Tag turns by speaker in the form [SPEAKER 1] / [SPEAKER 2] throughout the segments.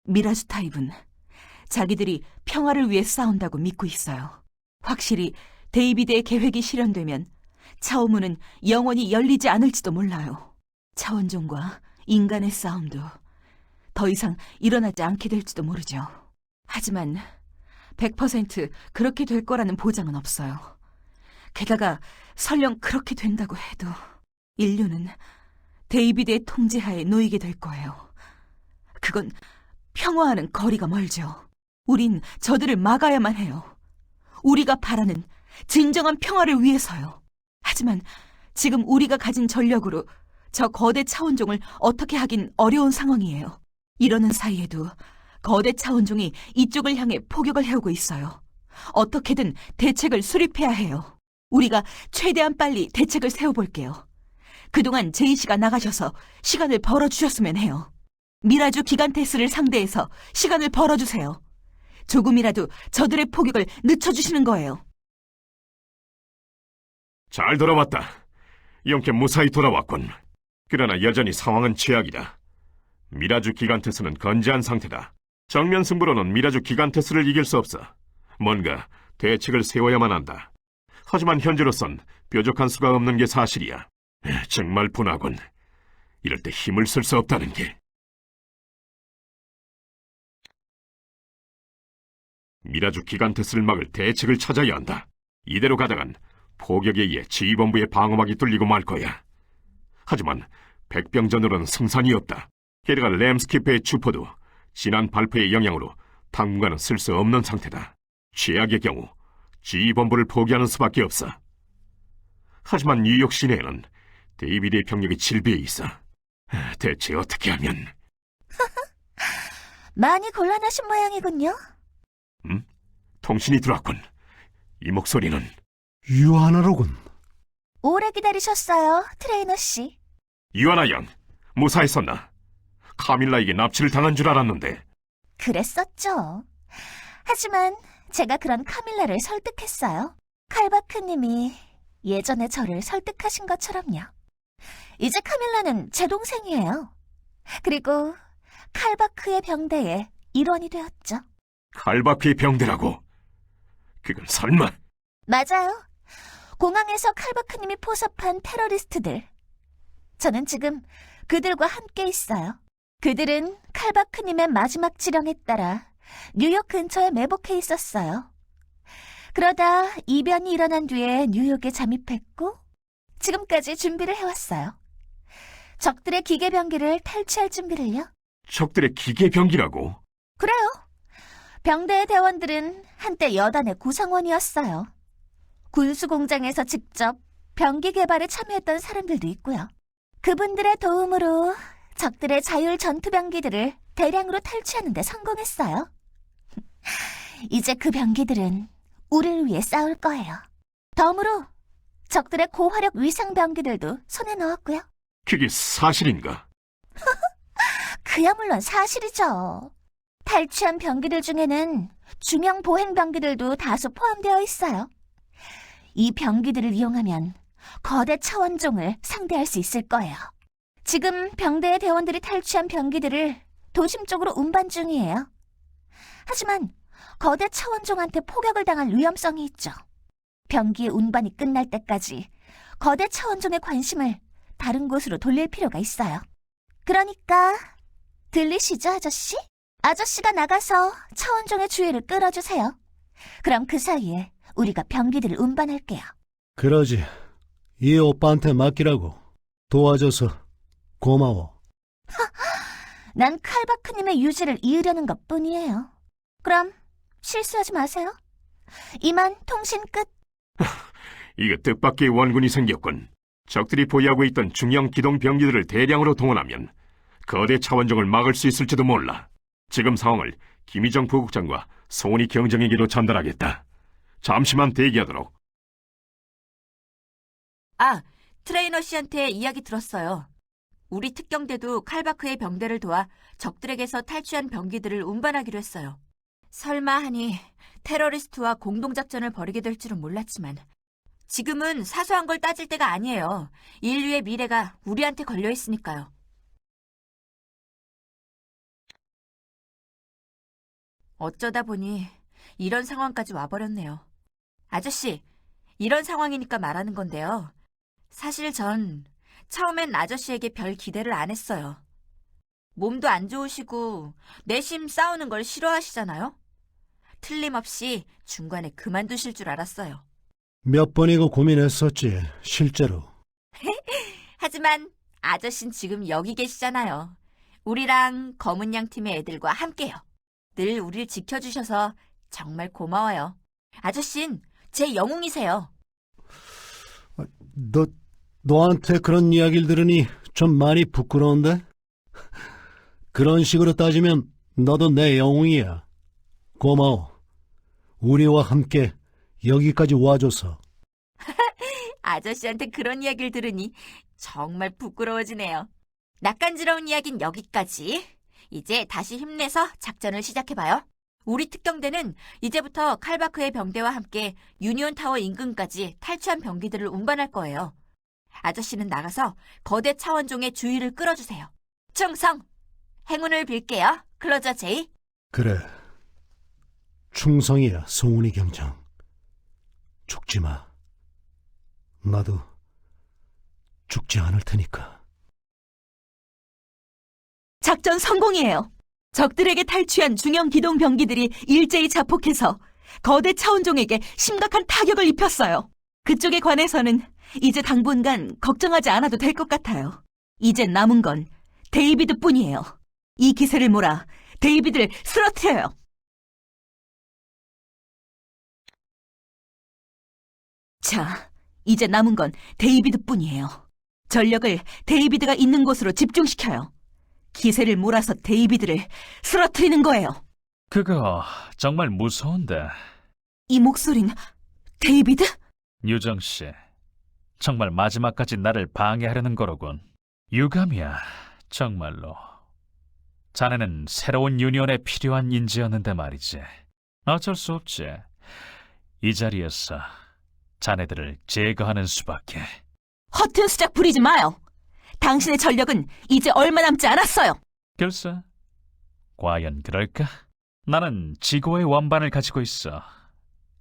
[SPEAKER 1] 미라주 타입은 자기들이 평화를 위해 싸운다고 믿고 있어요. 확실히 데이비드의 계획이 실현되면 차오문은 영원히 열리지 않을지도 몰라요. 차원종과 인간의 싸움도 더 이상 일어나지 않게 될지도 모르죠. 하지만 100% 그렇게 될 거라는 보장은 없어요. 게다가 설령 그렇게 된다고 해도 인류는 데이비드의 통제하에 놓이게 될 거예요. 그건 평화와는 거리가 멀죠. 우린 저들을 막아야만 해요. 우리가 바라는 진정한 평화를 위해서요. 하지만 지금 우리가 가진 전력으로 저 거대 차원종을 어떻게 하긴 어려운 상황이에요. 이러는 사이에도 거대 차원종이 이쪽을 향해 포격을 해오고 있어요. 어떻게든 대책을 수립해야 해요. 우리가 최대한 빨리 대책을 세워볼게요. 그동안 제이 씨가 나가셔서 시간을 벌어주셨으면 해요. 미라주 기간테스를 상대해서 시간을 벌어주세요. 조금이라도 저들의 포격을 늦춰주시는 거예요.
[SPEAKER 2] 잘 돌아왔다. 영케 무사히 돌아왔군. 그러나 여전히 상황은 최악이다. 미라주 기간테스는 건재한 상태다. 정면 승부로는 미라주 기간테스를 이길 수 없어. 뭔가 대책을 세워야만 한다. 하지만 현재로선 뾰족한 수가 없는 게 사실이야. 정말 분하군. 이럴 때 힘을 쓸 수 없다는 게. 미라주 기간테스를 막을 대책을 찾아야 한다. 이대로 가다간 포격에 의해 지휘본부의 방어막이 뚫리고 말 거야. 하지만 백병전으로는 승산이 없다. 게다가 램스키프의 주포도 지난 발표의 영향으로 당분간은 쓸 수 없는 상태다. 최악의 경우 지휘본부를 포기하는 수밖에 없어. 하지만 뉴욕 시내에는 데이비드의 병력이 질비해 있어. 대체 어떻게 하면...
[SPEAKER 3] 많이 곤란하신 모양이군요.
[SPEAKER 2] 통신이 들어왔군. 이 목소리는...
[SPEAKER 4] 유하나로군.
[SPEAKER 3] 오래 기다리셨어요, 트레이너 씨.
[SPEAKER 2] 유하나 양, 무사했었나? 카밀라에게 납치를 당한 줄 알았는데.
[SPEAKER 3] 그랬었죠. 하지만 제가 그런 카밀라를 설득했어요. 칼바크님이 예전에 저를 설득하신 것처럼요. 이제 카밀라는 제 동생이에요. 그리고 칼바크의 병대의 일원이 되었죠.
[SPEAKER 2] 칼바크의 병대라고? 그건 설마...
[SPEAKER 3] 맞아요. 공항에서 칼바크님이 포섭한 테러리스트들. 저는 지금 그들과 함께 있어요. 그들은 칼바크님의 마지막 지령에 따라 뉴욕 근처에 매복해 있었어요. 그러다 이변이 일어난 뒤에 뉴욕에 잠입했고 지금까지 준비를 해왔어요. 적들의 기계병기를 탈취할 준비를요.
[SPEAKER 2] 적들의 기계병기라고?
[SPEAKER 3] 그래요. 병대의 대원들은 한때 여단의 구성원이었어요. 군수공장에서 직접 병기 개발에 참여했던 사람들도 있고요. 그분들의 도움으로 적들의 자율 전투병기들을 대량으로 탈취하는 데 성공했어요. 이제 그 병기들은 우리를 위해 싸울 거예요. 덤으로 적들의 고화력 위상병기들도 손에 넣었고요.
[SPEAKER 2] 그게 사실인가?
[SPEAKER 3] 그야 물론 사실이죠. 탈취한 병기들 중에는 중형 보행 병기들도 다수 포함되어 있어요. 이 병기들을 이용하면 거대 차원종을 상대할 수 있을 거예요. 지금 병대의 대원들이 탈취한 병기들을 도심 쪽으로 운반 중이에요. 하지만 거대 차원종한테 포격을 당할 위험성이 있죠. 병기의 운반이 끝날 때까지 거대 차원종의 관심을 다른 곳으로 돌릴 필요가 있어요. 그러니까 들리시죠, 아저씨? 아저씨가 나가서 차원종의 주의를 끌어주세요. 그럼 그 사이에 우리가 병기들을 운반할게요.
[SPEAKER 4] 그러지. 이 오빠한테 맡기라고. 도와줘서 고마워.
[SPEAKER 3] 난 칼바크님의 유지를 이으려는 것뿐이에요. 그럼 실수하지 마세요. 이만 통신 끝.
[SPEAKER 2] 이거 뜻밖의 원군이 생겼군. 적들이 보유하고 있던 중형 기동 병기들을 대량으로 동원하면 거대 차원종을 막을 수 있을지도 몰라. 지금 상황을 김희정 부국장과 송은이 경정에게로 전달하겠다. 잠시만 대기하도록.
[SPEAKER 1] 트레이너 씨한테 이야기 들었어요. 우리 특경대도 칼바크의 병대를 도와 적들에게서 탈취한 병기들을 운반하기로 했어요. 설마 하니 테러리스트와 공동작전을 벌이게 될 줄은 몰랐지만 지금은 사소한 걸 따질 때가 아니에요. 인류의 미래가 우리한테 걸려 있으니까요.
[SPEAKER 5] 어쩌다 보니 이런 상황까지 와버렸네요. 아저씨, 이런 상황이니까 말하는 건데요. 사실 전 처음엔 아저씨에게 별 기대를 안 했어요. 몸도 안 좋으시고 내심 싸우는 걸 싫어하시잖아요. 틀림없이 중간에 그만두실 줄 알았어요.
[SPEAKER 4] 몇 번이고 고민했었지, 실제로.
[SPEAKER 5] 하지만 아저씨는 지금 여기 계시잖아요. 우리랑 검은 양 팀의 애들과 함께요. 늘 우리를 지켜주셔서 정말 고마워요. 아저씨는 제 영웅이세요.
[SPEAKER 4] 너한테 그런 이야기를 들으니 좀 많이 부끄러운데? 그런 식으로 따지면 너도 내 영웅이야. 고마워. 우리와 함께 여기까지 와줘서.
[SPEAKER 5] 아저씨한테 그런 이야기를 들으니 정말 부끄러워지네요. 낯간지러운 이야기는 여기까지. 이제 다시 힘내서 작전을 시작해봐요. 우리 특경대는 이제부터 칼바크의 병대와 함께 유니온 타워 인근까지 탈취한 병기들을 운반할 거예요. 아저씨는 나가서 거대 차원종의 주의를 끌어주세요. 충성! 행운을 빌게요. 클로저 제이.
[SPEAKER 4] 그래. 충성이야, 송은이 경장. 죽지 마. 나도 죽지 않을 테니까.
[SPEAKER 1] 작전 성공이에요. 적들에게 탈취한 중형 기동 병기들이 일제히 자폭해서 거대 차원종에게 심각한 타격을 입혔어요. 그쪽에 관해서는 이제 당분간 걱정하지 않아도 될 것 같아요. 이제 남은 건 데이비드뿐이에요. 이 기세를 몰아 데이비드를 쓰러뜨려요. 자, 이제 남은 건 데이비드뿐이에요. 전력을 데이비드가 있는 곳으로 집중시켜요. 기세를 몰아서 데이비드를 쓰러뜨리는 거예요.
[SPEAKER 6] 그거 정말 무서운데.
[SPEAKER 1] 이 목소린 데이비드?
[SPEAKER 6] 유정 씨, 정말 마지막까지 나를 방해하려는 거로군. 유감이야, 정말로. 자네는 새로운 유니온에 필요한 인재였는데 말이지. 어쩔 수 없지. 이 자리에서 자네들을 제거하는 수밖에.
[SPEAKER 1] 허튼 수작 부리지 마요. 당신의 전력은 이제 얼마 남지 않았어요.
[SPEAKER 6] 글쎄, 과연 그럴까? 나는 지고의 원반을 가지고 있어.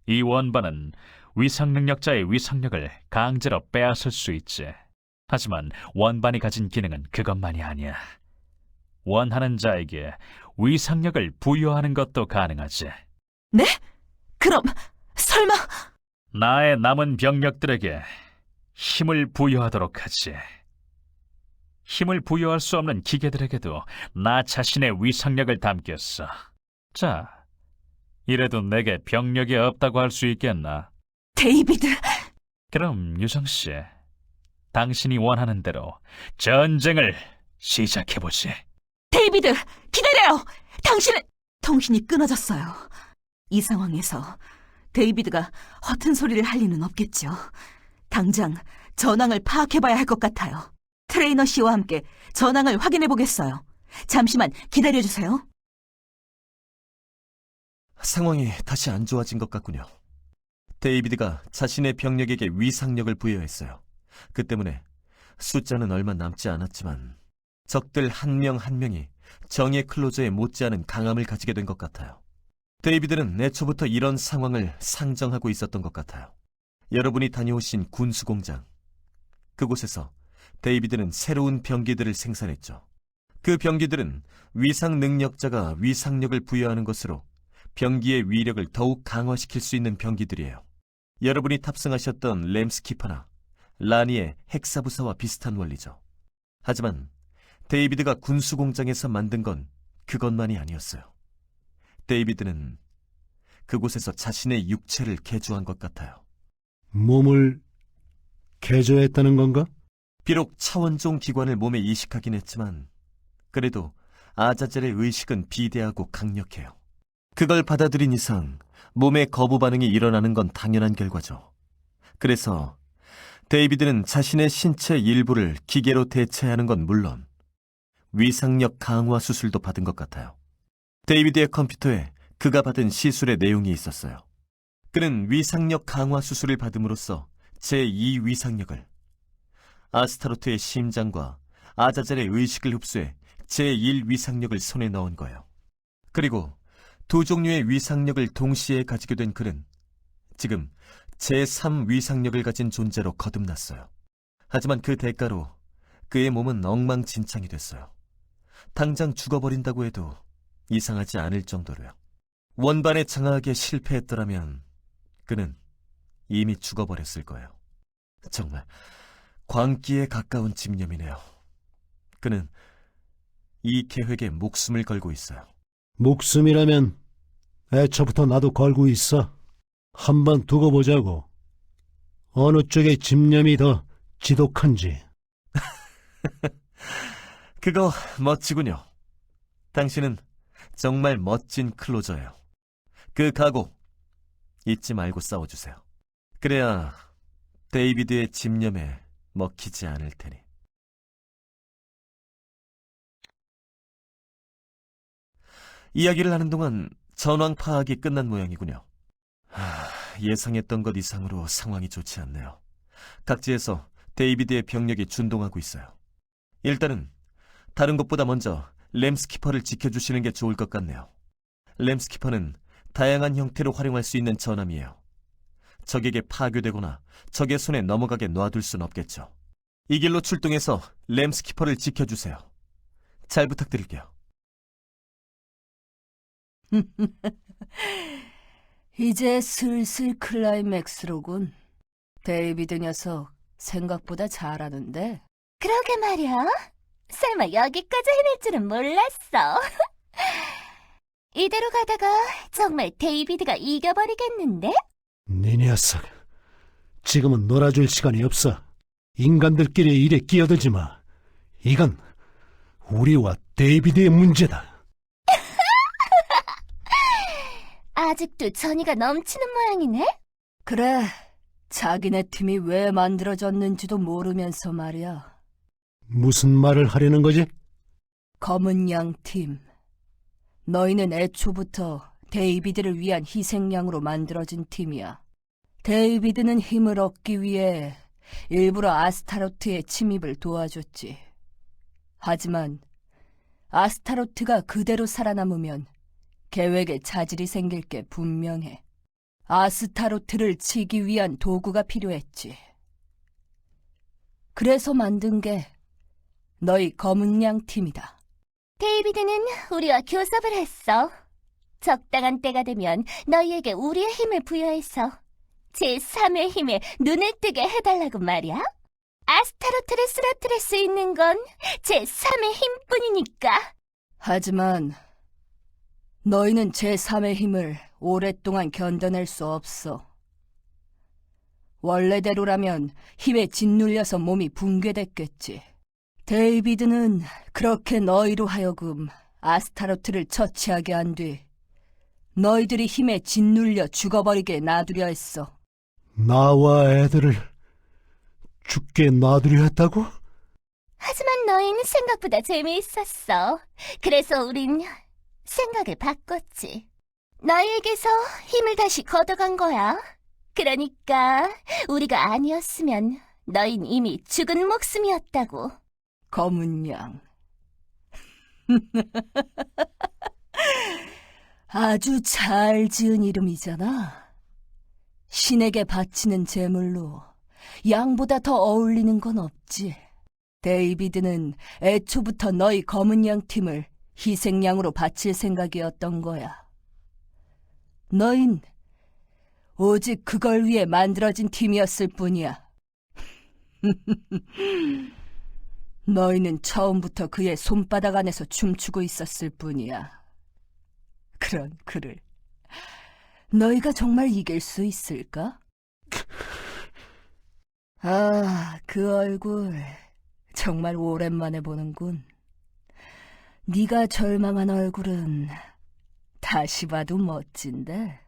[SPEAKER 6] 이 원반은 위상 능력자의 위상력을 강제로 빼앗을 수 있지. 하지만 원반이 가진 기능은 그것만이 아니야. 원하는 자에게 위상력을 부여하는 것도 가능하지.
[SPEAKER 1] 네? 그럼 설마...
[SPEAKER 6] 나의 남은 병력들에게 힘을 부여하도록 하지. 힘을 부여할 수 없는 기계들에게도 나 자신의 위상력을 담겼어. 자, 이래도 내게 병력이 없다고 할 수 있겠나?
[SPEAKER 1] 데이비드...
[SPEAKER 6] 그럼 유정씨, 당신이 원하는 대로 전쟁을 시작해보지.
[SPEAKER 1] 데이비드! 기다려요! 당신은... 통신이 끊어졌어요. 이 상황에서 데이비드가 허튼 소리를 할 리는 없겠죠. 당장 전황을 파악해봐야 할 것 같아요. 트레이너 씨와 함께 전황을 확인해보겠어요. 잠시만 기다려주세요.
[SPEAKER 7] 상황이 다시 안 좋아진 것 같군요. 데이비드가 자신의 병력에게 위상력을 부여했어요. 그 때문에 숫자는 얼마 남지 않았지만 적들 한 명 한 명이 정예 클로저에 못지않은 강함을 가지게 된 것 같아요. 데이비드는 애초부터 이런 상황을 상정하고 있었던 것 같아요. 여러분이 다녀오신 군수공장, 그곳에서 데이비드는 새로운 병기들을 생산했죠. 그 병기들은 위상 능력자가 위상력을 부여하는 것으로 병기의 위력을 더욱 강화시킬 수 있는 병기들이에요. 여러분이 탑승하셨던 램스키퍼나 라니의 핵사부사와 비슷한 원리죠. 하지만 데이비드가 군수공장에서 만든 건 그것만이 아니었어요. 데이비드는 그곳에서 자신의 육체를 개조한 것 같아요.
[SPEAKER 4] 몸을 개조했다는 건가?
[SPEAKER 7] 비록 차원종 기관을 몸에 이식하긴 했지만 그래도 아자젤의 의식은 비대하고 강력해요. 그걸 받아들인 이상 몸의 거부 반응이 일어나는 건 당연한 결과죠. 그래서 데이비드는 자신의 신체 일부를 기계로 대체하는 건 물론 위상력 강화 수술도 받은 것 같아요. 데이비드의 컴퓨터에 그가 받은 시술의 내용이 있었어요. 그는 위상력 강화 수술을 받음으로써 제2 위상력을, 아스타로트의 심장과 아자젤의 의식을 흡수해 제1 위상력을 손에 넣은 거예요. 그리고 두 종류의 위상력을 동시에 가지게 된 그는 지금 제3 위상력을 가진 존재로 거듭났어요. 하지만 그 대가로 그의 몸은 엉망진창이 됐어요. 당장 죽어버린다고 해도 이상하지 않을 정도로요. 원반에 장악하기에 실패했더라면 그는 이미 죽어버렸을 거예요. 정말 광기에 가까운 집념이네요. 그는 이 계획에 목숨을 걸고 있어요.
[SPEAKER 4] 목숨이라면 애초부터 나도 걸고 있어. 한번 두고 보자고. 어느 쪽의 집념이 더 지독한지.
[SPEAKER 7] 그거 멋지군요. 당신은 정말 멋진 클로저예요. 그 각오 잊지 말고 싸워주세요. 그래야 데이비드의 집념에 먹히지 않을 테니. 이야기를 하는 동안 전황 파악이 끝난 모양이군요. 예상했던 것 이상으로 상황이 좋지 않네요. 각지에서 데이비드의 병력이 준동하고 있어요. 일단은 다른 것보다 먼저 램스키퍼를 지켜주시는 게 좋을 것 같네요. 램스키퍼는 다양한 형태로 활용할 수 있는 전함이에요. 적에게 파괴되거나 적의 손에 넘어가게 놔둘 순 없겠죠. 이 길로 출동해서 램스키퍼를 지켜주세요. 잘 부탁드릴게요.
[SPEAKER 8] 이제 슬슬 클라이맥스로군. 데이비드 녀석 생각보다 잘하는데.
[SPEAKER 3] 그러게 말이야. 설마 여기까지 해낼 줄은 몰랐어. 이대로 가다가 정말 데이비드가 이겨버리겠는데?
[SPEAKER 4] 네 녀석, 지금은 놀아줄 시간이 없어. 인간들끼리 일에 끼어들지 마. 이건 우리와 데이비드의 문제다.
[SPEAKER 3] 아직도 전의가 넘치는 모양이네?
[SPEAKER 8] 그래, 자기네 팀이 왜 만들어졌는지도 모르면서 말이야.
[SPEAKER 4] 무슨 말을 하려는 거지?
[SPEAKER 8] 검은 양 팀. 너희는 애초부터 데이비드를 위한 희생양으로 만들어진 팀이야. 데이비드는 힘을 얻기 위해 일부러 아스타로트의 침입을 도와줬지. 하지만 아스타로트가 그대로 살아남으면 계획에 자질이 생길 게 분명해. 아스타로트를 치기 위한 도구가 필요했지. 그래서 만든 게 너희 검은 양 팀이다.
[SPEAKER 3] 데이비드는 우리와 교섭을 했어. 적당한 때가 되면 너희에게 우리의 힘을 부여해서 제3의 힘에 눈을 뜨게 해달라고 말이야. 아스타로트를 쓰러뜨릴 수 있는 건 제3의 힘뿐이니까.
[SPEAKER 8] 하지만 너희는 제3의 힘을 오랫동안 견뎌낼 수 없어. 원래대로라면 힘에 짓눌려서 몸이 붕괴됐겠지. 데이비드는 그렇게 너희로 하여금 아스타로트를 처치하게 한 뒤 너희들이 힘에 짓눌려 죽어버리게 놔두려 했어.
[SPEAKER 4] 나와 애들을 죽게 놔두려 했다고?
[SPEAKER 3] 하지만 너희는 생각보다 재미있었어. 그래서 우린 생각을 바꿨지. 너희에게서 힘을 다시 걷어간 거야. 그러니까 우리가 아니었으면 너흰 이미 죽은 목숨이었다고.
[SPEAKER 8] 검은 양. 아주 잘 지은 이름이잖아. 신에게 바치는 제물로 양보다 더 어울리는 건 없지. 데이비드는 애초부터 너희 검은 양 팀을 희생양으로 바칠 생각이었던 거야. 너흰 오직 그걸 위해 만들어진 팀이었을 뿐이야. 너희는 처음부터 그의 손바닥 안에서 춤추고 있었을 뿐이야. 그런 그를 너희가 정말 이길 수 있을까? 아, 그 얼굴 정말 오랜만에 보는군. 네가 절망한 얼굴은 다시 봐도 멋진데.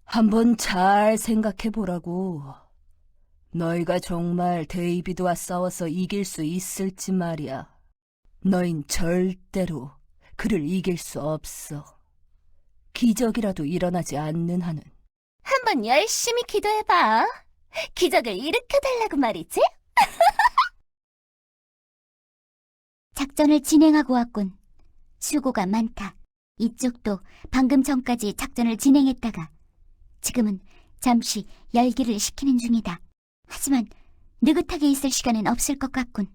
[SPEAKER 8] 한번 잘 생각해보라고. 너희가 정말 데이비드와 싸워서 이길 수 있을지 말이야. 너흰 절대로 그를 이길 수 없어. 기적이라도 일어나지 않는 한은.
[SPEAKER 3] 한번 열심히 기도해봐. 기적을 일으켜달라고 말이지? 작전을 진행하고 왔군. 수고가 많다. 이쪽도 방금 전까지 작전을 진행했다가 지금은 잠시 열기를 식히는 중이다. 하지만 느긋하게 있을 시간은 없을 것 같군.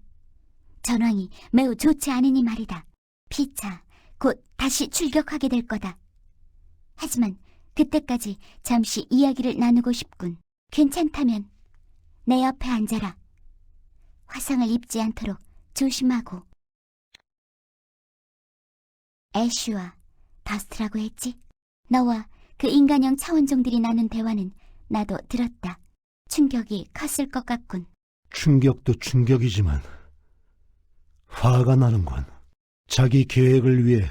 [SPEAKER 3] 전황이 매우 좋지 않으니 말이다. 피차 곧 다시 출격하게 될 거다. 하지만 그때까지 잠시 이야기를 나누고 싶군. 괜찮다면 내 옆에 앉아라. 화상을 입지 않도록 조심하고. 애쉬와 더스트라고 했지? 너와 그 인간형 차원종들이 나눈 대화는 나도 들었다. 충격이 컸을 것 같군.
[SPEAKER 4] 충격도 충격이지만 화가 나는군. 자기 계획을 위해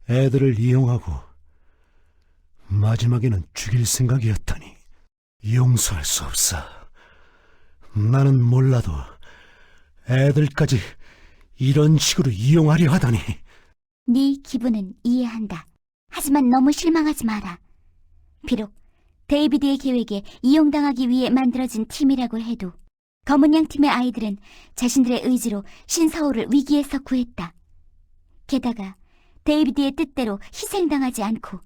[SPEAKER 4] 애들을 이용하고 마지막에는 죽일 생각이었다니 용서할 수 없어. 나는 몰라도 애들까지 이런 식으로 이용하려 하다니.
[SPEAKER 3] 네 기분은 이해한다. 하지만 너무 실망하지 마라. 비록 데이비드의 계획에 이용당하기 위해 만들어진 팀이라고 해도 검은 양 팀의 아이들은 자신들의 의지로 신사오를 위기에서 구했다. 게다가 데이비드의 뜻대로 희생당하지 않고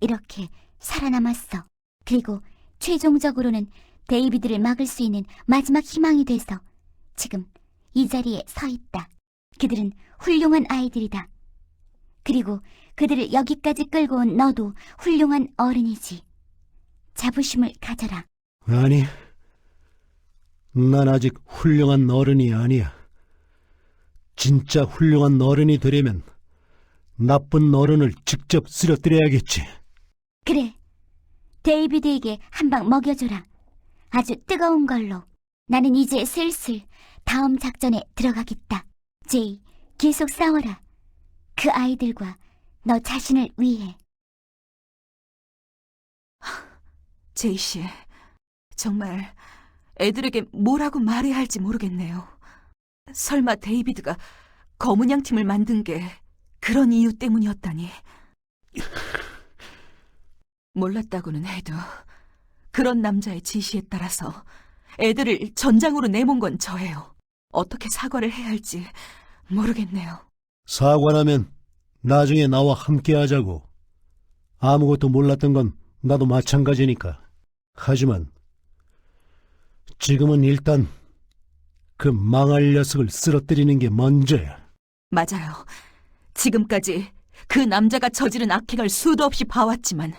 [SPEAKER 3] 이렇게 살아남았어. 그리고 최종적으로는 데이비드를 막을 수 있는 마지막 희망이 돼서 지금 이 자리에 서 있다. 그들은 훌륭한 아이들이다. 그리고 그들을 여기까지 끌고 온 너도 훌륭한 어른이지. 자부심을 가져라.
[SPEAKER 4] 아니, 난 아직 훌륭한 어른이 아니야. 진짜 훌륭한 어른이 되려면 나쁜 어른을 직접 쓰러뜨려야겠지.
[SPEAKER 3] 그래, 데이비드에게 한 방 먹여줘라. 아주 뜨거운 걸로. 나는 이제 슬슬 다음 작전에 들어가겠다. 제이, 계속 싸워라. 그 아이들과 너 자신을 위해.
[SPEAKER 1] 제이 씨, 정말 애들에게 뭐라고 말해야 할지 모르겠네요. 설마 데이비드가 검은 양 팀을 만든 게 그런 이유 때문이었다니. 몰랐다고는 해도 그런 남자의 지시에 따라서 애들을 전장으로 내몬 건 저예요. 어떻게 사과를 해야 할지 모르겠네요.
[SPEAKER 4] 사과라면 나중에 나와 함께 하자고. 아무것도 몰랐던 건 나도 마찬가지니까. 하지만 지금은 일단 그 망할 녀석을 쓰러뜨리는 게 먼저야.
[SPEAKER 1] 맞아요. 지금까지 그 남자가 저지른 악행을 수도 없이 봐왔지만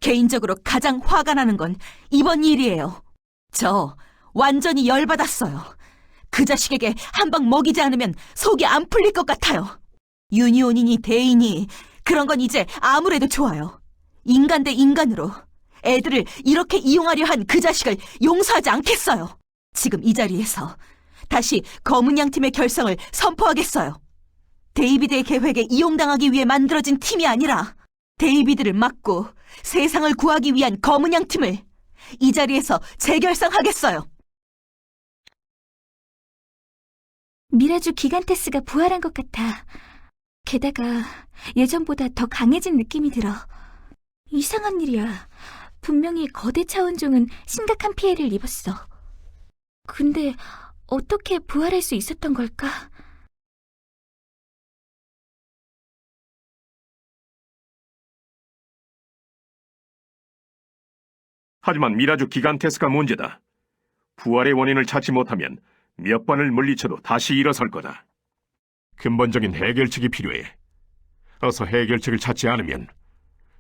[SPEAKER 1] 개인적으로 가장 화가 나는 건 이번 일이에요. 저 완전히 열받았어요. 그 자식에게 한 방 먹이지 않으면 속이 안 풀릴 것 같아요. 유니온이니 대인이 그런 건 이제 아무래도 좋아요. 인간 대 인간으로 애들을 이렇게 이용하려 한 그 자식을 용서하지 않겠어요. 지금 이 자리에서 다시 검은 양 팀의 결성을 선포하겠어요. 데이비드의 계획에 이용당하기 위해 만들어진 팀이 아니라 데이비드를 막고 세상을 구하기 위한 검은 양 팀을 이 자리에서 재결성하겠어요.
[SPEAKER 9] 미라주 기간테스가 부활한 것 같아. 게다가 예전보다 더 강해진 느낌이 들어. 이상한 일이야. 분명히 거대 차원종은 심각한 피해를 입었어. 근데 어떻게 부활할 수 있었던 걸까?
[SPEAKER 2] 하지만 미라주 기간테스가 문제다. 부활의 원인을 찾지 못하면 몇 번을 물리쳐도 다시 일어설 거다. 근본적인 해결책이 필요해. 어서 해결책을 찾지 않으면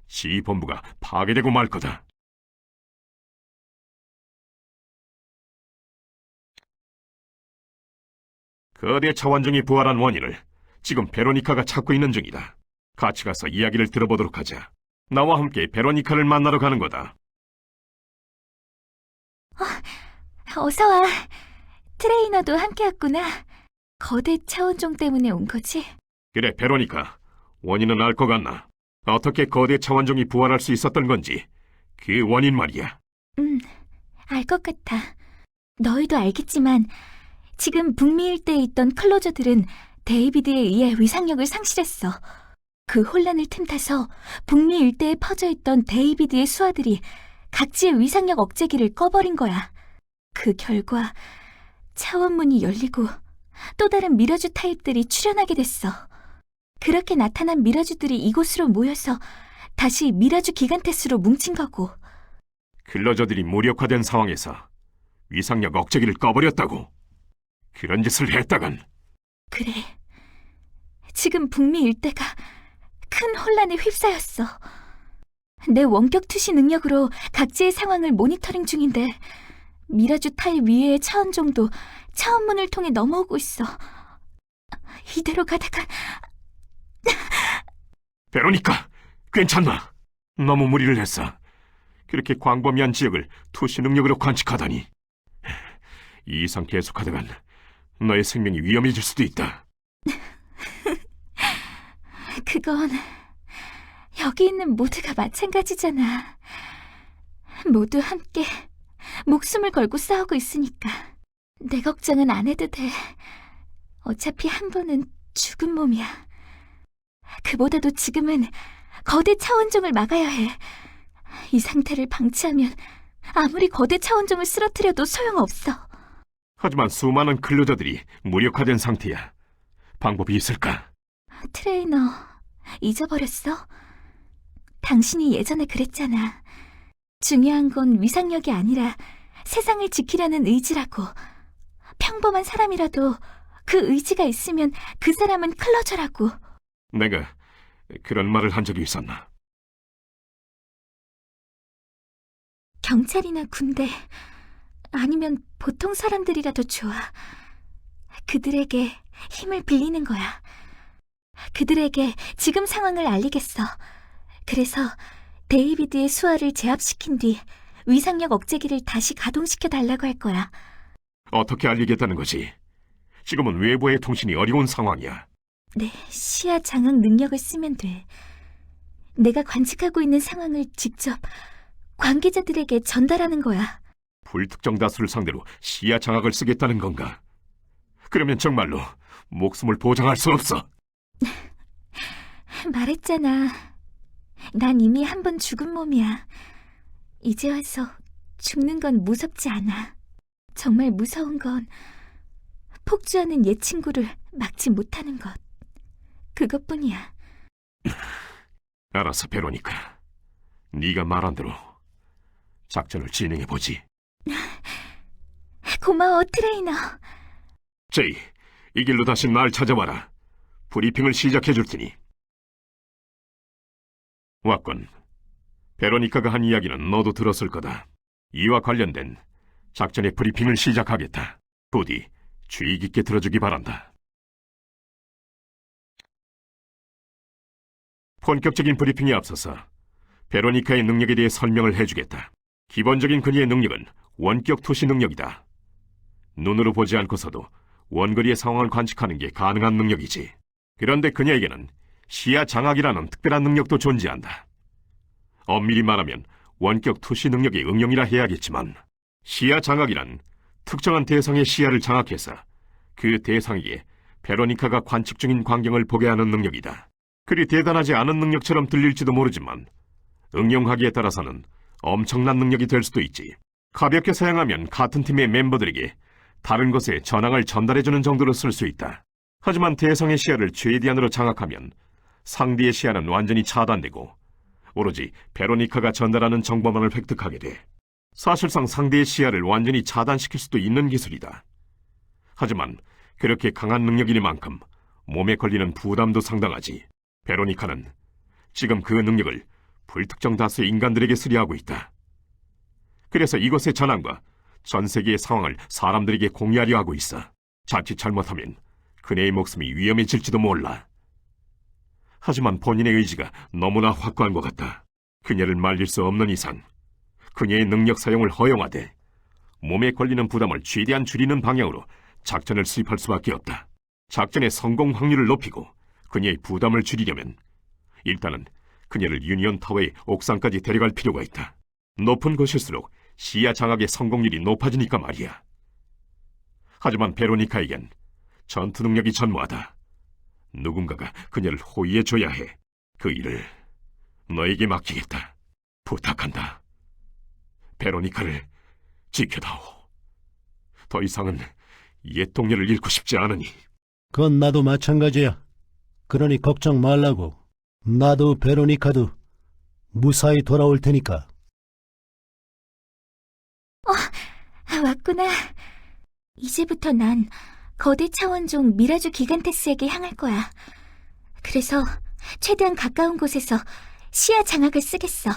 [SPEAKER 2] 지휘본부가 파괴되고 말 거다. 거대 차원종이 부활한 원인을 지금 베로니카가 찾고 있는 중이다. 같이 가서 이야기를 들어보도록 하자. 나와 함께 베로니카를 만나러 가는 거다.
[SPEAKER 9] 어서 와. 트레이너도 함께 왔구나. 거대 차원종 때문에 온 거지?
[SPEAKER 2] 그래, 베로니카. 원인은 알 것 같나? 어떻게 거대 차원종이 부활할 수 있었던 건지 그 원인 말이야.
[SPEAKER 9] 알 것 같아. 너희도 알겠지만 지금 북미 일대에 있던 클로저들은 데이비드에 의해 위상력을 상실했어. 그 혼란을 틈타서 북미 일대에 퍼져있던 데이비드의 수하들이 각지의 위상력 억제기를 꺼버린 거야. 그 결과 차원문이 열리고 또 다른 미러주 타입들이 출현하게 됐어. 그렇게 나타난 미라주들이 이곳으로 모여서 다시 미라주 기간테스로 뭉친 거고.
[SPEAKER 2] 클로저들이 무력화된 상황에서 위상력 억제기를 꺼버렸다고. 그런 짓을 했다간
[SPEAKER 9] 그래. 지금 북미 일대가 큰 혼란에 휩싸였어. 내 원격 투시 능력으로 각지의 상황을 모니터링 중인데 미라주 타입 위에의 차원종도 차원문을 통해 넘어오고 있어. 이대로 가다가
[SPEAKER 2] 베로니카, 괜찮나? 너무 무리를 했어. 그렇게 광범위한 지역을 투시 능력으로 관측하다니. 이 이상 계속하다간 너의 생명이 위험해질 수도 있다.
[SPEAKER 9] 그건 여기 있는 모두가 마찬가지잖아. 모두 함께 목숨을 걸고 싸우고 있으니까. 내 걱정은 안 해도 돼. 어차피 한 번은 죽은 몸이야. 그보다도 지금은 거대 차원종을 막아야 해. 이 상태를 방치하면 아무리 거대 차원종을 쓰러뜨려도 소용없어.
[SPEAKER 2] 하지만 수많은 클로저들이 무력화된 상태야. 방법이 있을까?
[SPEAKER 9] 트레이너, 잊어버렸어? 당신이 예전에 그랬잖아. 중요한 건 위상력이 아니라 세상을 지키려는 의지라고. 평범한 사람이라도 그 의지가 있으면 그 사람은 클로저라고.
[SPEAKER 2] 내가 그런 말을 한 적이 있었나?
[SPEAKER 9] 경찰이나 군대, 아니면 보통 사람들이라도 좋아. 그들에게 힘을 빌리는 거야. 그들에게 지금 상황을 알리겠어. 그래서 데이비드의 수화를 제압시킨 뒤 위상력 억제기를 다시 가동시켜 달라고 할 거야.
[SPEAKER 2] 어떻게 알리겠다는 거지? 지금은 외부의 통신이 어려운 상황이야.
[SPEAKER 9] 네, 시야 장악 능력을 쓰면 돼. 내가 관측하고 있는 상황을 직접 관계자들에게 전달하는 거야.
[SPEAKER 2] 불특정 다수를 상대로 시야 장악을 쓰겠다는 건가? 그러면 정말로 목숨을 보장할 수 없어.
[SPEAKER 9] 말했잖아. 난 이미 한 번 죽은 몸이야. 이제 와서 죽는 건 무섭지 않아. 정말 무서운 건 폭주하는 옛 친구를 막지 못하는 것. 그것뿐이야.
[SPEAKER 2] 알았어, 베로니카. 네가 말한 대로 작전을 진행해보지.
[SPEAKER 9] 고마워, 트레이너.
[SPEAKER 2] 제이, 이 길로 다시 날 찾아와라. 브리핑을 시작해줄 테니. 왔건. 베로니카가 한 이야기는 너도 들었을 거다. 이와 관련된 작전의 브리핑을 시작하겠다. 부디 주의 깊게 들어주기 바란다. 본격적인 브리핑에 앞서서 베로니카의 능력에 대해 설명을 해주겠다. 기본적인 그녀의 능력은 원격 투시 능력이다. 눈으로 보지 않고서도 원거리의 상황을 관측하는 게 가능한 능력이지. 그런데 그녀에게는 시야 장악이라는 특별한 능력도 존재한다. 엄밀히 말하면 원격 투시 능력의 응용이라 해야겠지만, 시야 장악이란 특정한 대상의 시야를 장악해서 그 대상에게 베로니카가 관측 중인 광경을 보게 하는 능력이다. 그리 대단하지 않은 능력처럼 들릴지도 모르지만 응용하기에 따라서는 엄청난 능력이 될 수도 있지. 가볍게 사용하면 같은 팀의 멤버들에게 다른 곳에 전황을 전달해주는 정도로 쓸 수 있다. 하지만 대상의 시야를 최대한으로 장악하면 상대의 시야는 완전히 차단되고 오로지 베로니카가 전달하는 정보만을 획득하게 돼. 사실상 상대의 시야를 완전히 차단시킬 수도 있는 기술이다. 하지만 그렇게 강한 능력이니만큼 몸에 걸리는 부담도 상당하지. 베로니카는 지금 그 능력을 불특정 다수의 인간들에게 수리하고 있다. 그래서 이곳의 전황과 전 세계의 상황을 사람들에게 공유하려 하고 있어. 자칫 잘못하면 그녀의 목숨이 위험해질지도 몰라. 하지만 본인의 의지가 너무나 확고한 것 같다. 그녀를 말릴 수 없는 이상 그녀의 능력 사용을 허용하되 몸에 걸리는 부담을 최대한 줄이는 방향으로 작전을 수립할 수밖에 없다. 작전의 성공 확률을 높이고 그녀의 부담을 줄이려면 일단은 그녀를 유니온 타워의 옥상까지 데려갈 필요가 있다. 높은 곳일수록 시야 장악의 성공률이 높아지니까 말이야. 하지만 베로니카에겐 전투 능력이 전무하다. 누군가가 그녀를 호위해줘야 해. 그 일을 너에게 맡기겠다. 부탁한다. 베로니카를 지켜다오. 더 이상은 옛 동료를 잃고 싶지 않으니.
[SPEAKER 4] 그건 나도 마찬가지야. 그러니 걱정 말라고. 나도 베로니카도 무사히 돌아올 테니까.
[SPEAKER 9] 왔구나. 이제부터 난 거대 차원종 미라주 기간테스에게 향할 거야. 그래서 최대한 가까운 곳에서 시야 장악을 쓰겠어.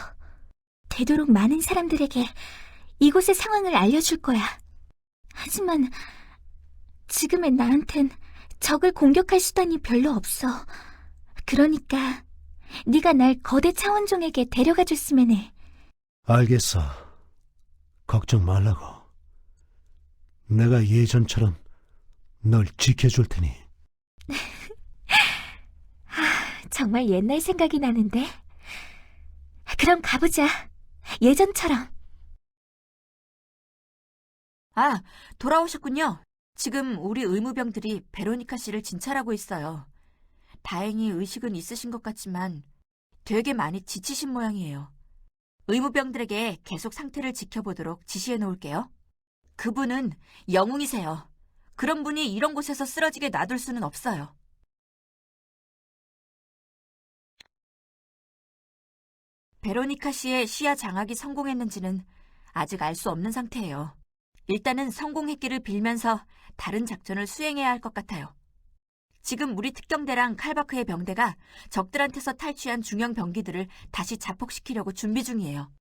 [SPEAKER 9] 되도록 많은 사람들에게 이곳의 상황을 알려줄 거야. 하지만 지금의 나한텐 적을 공격할 수단이 별로 없어. 그러니까 네가 날 거대 차원종에게 데려가 줬으면 해.
[SPEAKER 4] 알겠어. 걱정 말라고. 내가 예전처럼 널 지켜줄 테니.
[SPEAKER 9] 정말 옛날 생각이 나는데. 그럼 가보자. 예전처럼.
[SPEAKER 5] 아, 돌아오셨군요. 지금 우리 의무병들이 베로니카 씨를 진찰하고 있어요. 다행히 의식은 있으신 것 같지만 되게 많이 지치신 모양이에요. 의무병들에게 계속 상태를 지켜보도록 지시해 놓을게요. 그분은 영웅이세요. 그런 분이 이런 곳에서 쓰러지게 놔둘 수는 없어요. 베로니카 씨의 시야 장악이 성공했는지는 아직 알 수 없는 상태예요. 일단은 성공했기를 빌면서 다른 작전을 수행해야 할 것 같아요. 지금 우리 특경대랑 칼바크의 병대가 적들한테서 탈취한 중형 병기들을 다시 자폭시키려고 준비 중이에요.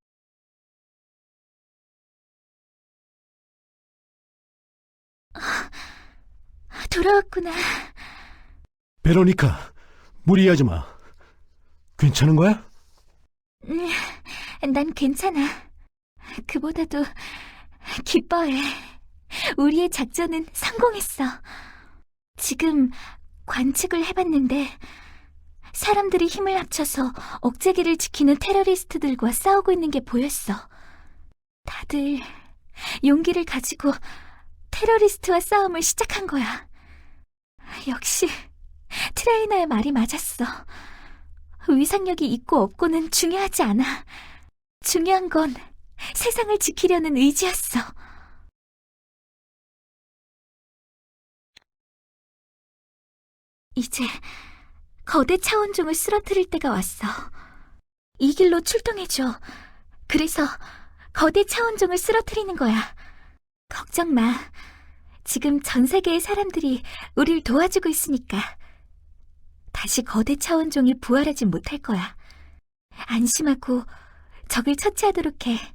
[SPEAKER 9] 돌아왔구나.
[SPEAKER 4] 베로니카, 무리하지 마. 괜찮은 거야?
[SPEAKER 9] 난 괜찮아. 그보다도 기뻐해. 우리의 작전은 성공했어. 지금 관측을 해봤는데 사람들이 힘을 합쳐서 억제기를 지키는 테러리스트들과 싸우고 있는 게 보였어. 다들 용기를 가지고 테러리스트와 싸움을 시작한 거야. 역시 트레이너의 말이 맞았어. 위상력이 있고 없고는 중요하지 않아. 중요한 건 세상을 지키려는 의지였어. 이제 거대 차원종을 쓰러뜨릴 때가 왔어. 이 길로 출동해줘. 그래서 거대 차원종을 쓰러뜨리는 거야. 걱정 마. 지금 전 세계의 사람들이 우릴 도와주고 있으니까. 다시 거대 차원종이 부활하진 못할 거야. 안심하고 적을 처치하도록 해.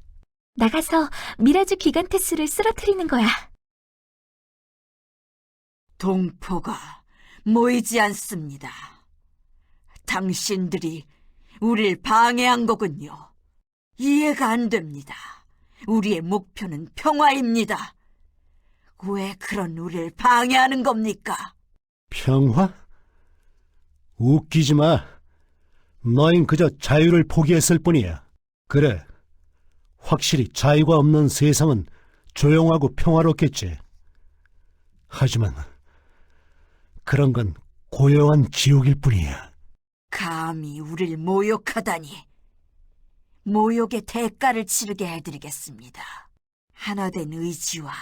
[SPEAKER 9] 나가서 미라주 기간테스를 쓰러뜨리는 거야.
[SPEAKER 10] 동포가 모이지 않습니다. 당신들이 우릴 방해한 거군요. 이해가 안 됩니다. 우리의 목표는 평화입니다. 왜 그런 우릴 방해하는 겁니까?
[SPEAKER 4] 평화? 웃기지 마. 너흰 그저 자유를 포기했을 뿐이야. 그래, 확실히 자유가 없는 세상은 조용하고 평화롭겠지. 하지만 그런 건 고요한 지옥일 뿐이야.
[SPEAKER 10] 감히 우릴 모욕하다니. 모욕의 대가를 치르게 해드리겠습니다. 하나된 의지와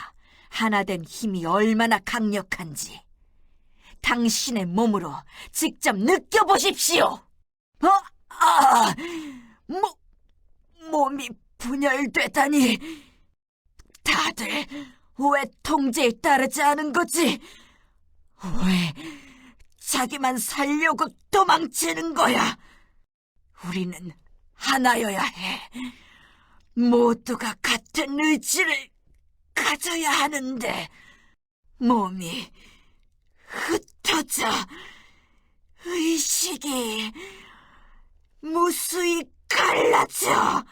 [SPEAKER 10] 하나된 힘이 얼마나 강력한지 당신의 몸으로 직접 느껴보십시오. 몸이 분열되다니. 다들 왜 통제에 따르지 않은 거지? 왜 자기만 살려고 도망치는 거야? 우리는 하나여야 해. 모두가 같은 의지를 가져야 하는데 몸이 흩어져 의식이 무수히 갈라져.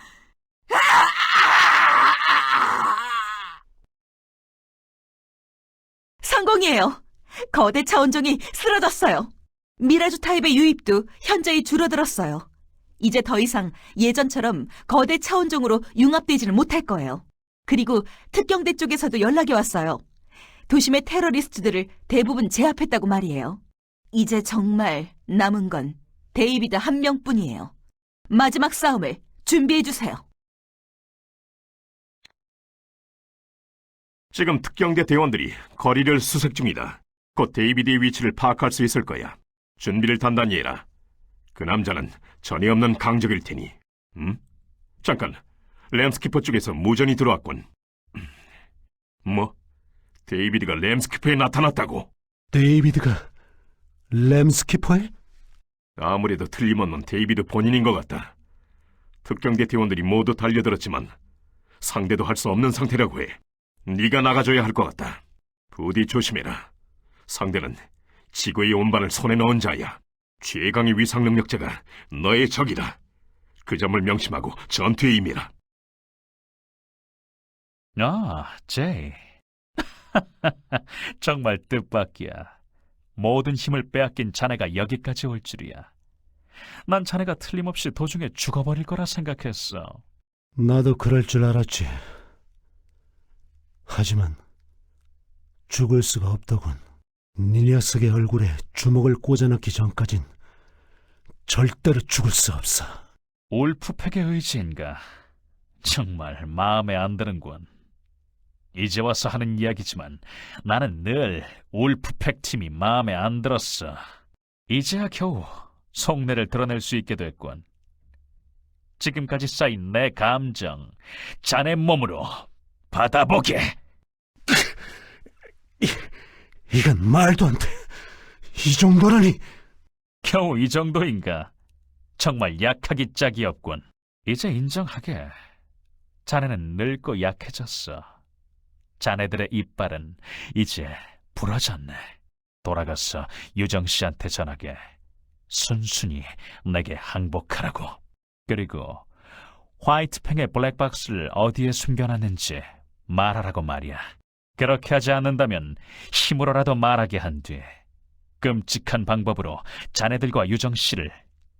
[SPEAKER 1] 성공이에요. 거대 차원종이 쓰러졌어요. 미라주 타입의 유입도 현저히 줄어들었어요. 이제 더 이상 예전처럼 거대 차원종으로 융합되지는 못할 거예요. 그리고 특경대 쪽에서도 연락이 왔어요. 도심의 테러리스트들을 대부분 제압했다고 말이에요. 이제 정말 남은 건 데이비드 한 명뿐이에요. 마지막 싸움을 준비해주세요.
[SPEAKER 2] 지금 특경대 대원들이 거리를 수색 중이다. 곧 데이비드의 위치를 파악할 수 있을 거야. 준비를 단단히 해라. 그 남자는 전에 없는 강적일 테니. 잠깐, 램스키퍼 쪽에서 무전이 들어왔군. 뭐? 데이비드가 램스키퍼에 나타났다고?
[SPEAKER 4] 데이비드가 램스키퍼에?
[SPEAKER 2] 아무래도 틀림없는 데이비드 본인인 것 같다. 특경대 대원들이 모두 달려들었지만 상대도 할 수 없는 상태라고 해. 네가 나가줘야 할 것 같다. 부디 조심해라. 상대는 지구의 온반을 손에 넣은 자야. 최강의 위상 능력자가 너의 적이다. 그 점을 명심하고 전투에 임해라.
[SPEAKER 6] 아, 제이. 정말 뜻밖이야. 모든 힘을 빼앗긴 자네가 여기까지 올 줄이야. 난 자네가 틀림없이 도중에 죽어버릴 거라 생각했어.
[SPEAKER 4] 나도 그럴 줄 알았지. 하지만 죽을 수가 없더군. 네 녀석의 얼굴에 주먹을 꽂아넣기 전까진 절대로 죽을 수 없어.
[SPEAKER 6] 울프팩의 의지인가? 정말 마음에 안 드는군. 이제 와서 하는 이야기지만 나는 늘 울프팩 팀이 마음에 안 들었어. 이제야 겨우 속내를 드러낼 수 있게 됐군. 지금까지 쌓인 내 감정, 자네 몸으로 받아보게.
[SPEAKER 4] 이건 말도 안 돼. 이 정도라니.
[SPEAKER 6] 겨우 이 정도인가? 정말 약하기 짝이 없군. 이제 인정하게. 자네는 늙고 약해졌어. 자네들의 이빨은 이제 부러졌네. 돌아가서 유정 씨한테 전하게. 순순히 내게 항복하라고. 그리고 화이트팽의 블랙박스를 어디에 숨겨놨는지 말하라고 말이야. 그렇게 하지 않는다면 힘으로라도 말하게 한 뒤 끔찍한 방법으로 자네들과 유정 씨를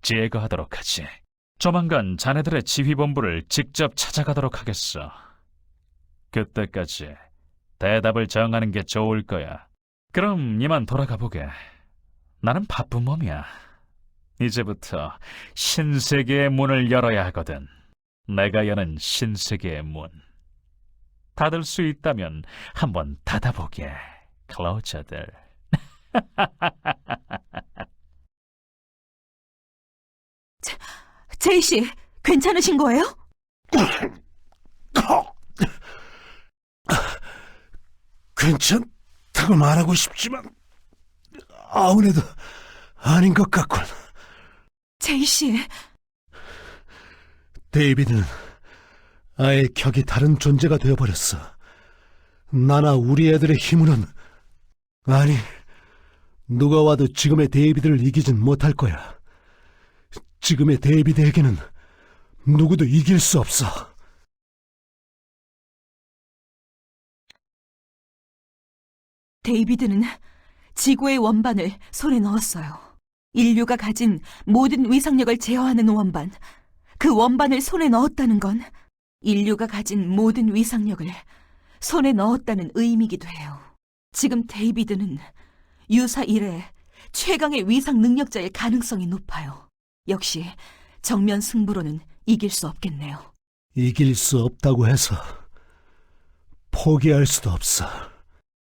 [SPEAKER 6] 제거하도록 하지. 조만간 자네들의 지휘본부를 직접 찾아가도록 하겠어. 그때까지 대답을 정하는 게 좋을 거야. 그럼 이만 돌아가 보게. 나는 바쁜 몸이야. 이제부터 신세계의 문을 열어야 하거든. 내가 여는 신세계의 문. 닫을 수 있다면 한번 닫아보게, 클로저들.
[SPEAKER 1] 제이 씨, 괜찮으신 거예요?
[SPEAKER 4] 괜찮다고 말하고 싶지만 아무래도 아닌 것 같군.
[SPEAKER 1] 제이 씨,
[SPEAKER 4] 데이비드는 아예 격이 다른 존재가 되어버렸어. 나나 우리 애들의 힘으로는, 아니, 누가 와도 지금의 데이비드를 이기진 못할 거야. 지금의 데이비드에게는 누구도 이길 수 없어.
[SPEAKER 1] 데이비드는 지구의 원반을 손에 넣었어요. 인류가 가진 모든 위상력을 제어하는 원반, 그 원반을 손에 넣었다는 건 인류가 가진 모든 위상력을 손에 넣었다는 의미이기도 해요. 지금 데이비드는 유사 이래 최강의 위상 능력자일 가능성이 높아요. 역시 정면 승부로는 이길 수 없겠네요.
[SPEAKER 4] 이길 수 없다고 해서 포기할 수도 없어.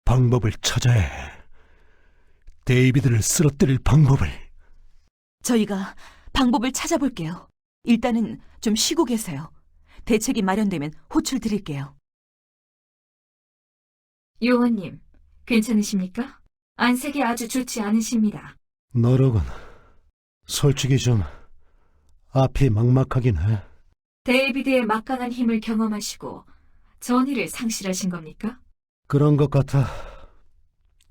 [SPEAKER 4] 방법을 찾아야 해. 데이비드를 쓰러뜨릴 방법을.
[SPEAKER 1] 저희가 방법을 찾아볼게요. 일단은 좀 쉬고 계세요. 대책이 마련되면 호출 드릴게요.
[SPEAKER 9] 요원님, 괜찮으십니까? 안색이 아주 좋지 않으십니다.
[SPEAKER 4] 너로군. 솔직히 좀 앞이 막막하긴 해.
[SPEAKER 9] 데이비드의 막강한 힘을 경험하시고 전의를 상실하신 겁니까?
[SPEAKER 4] 그런 것 같아.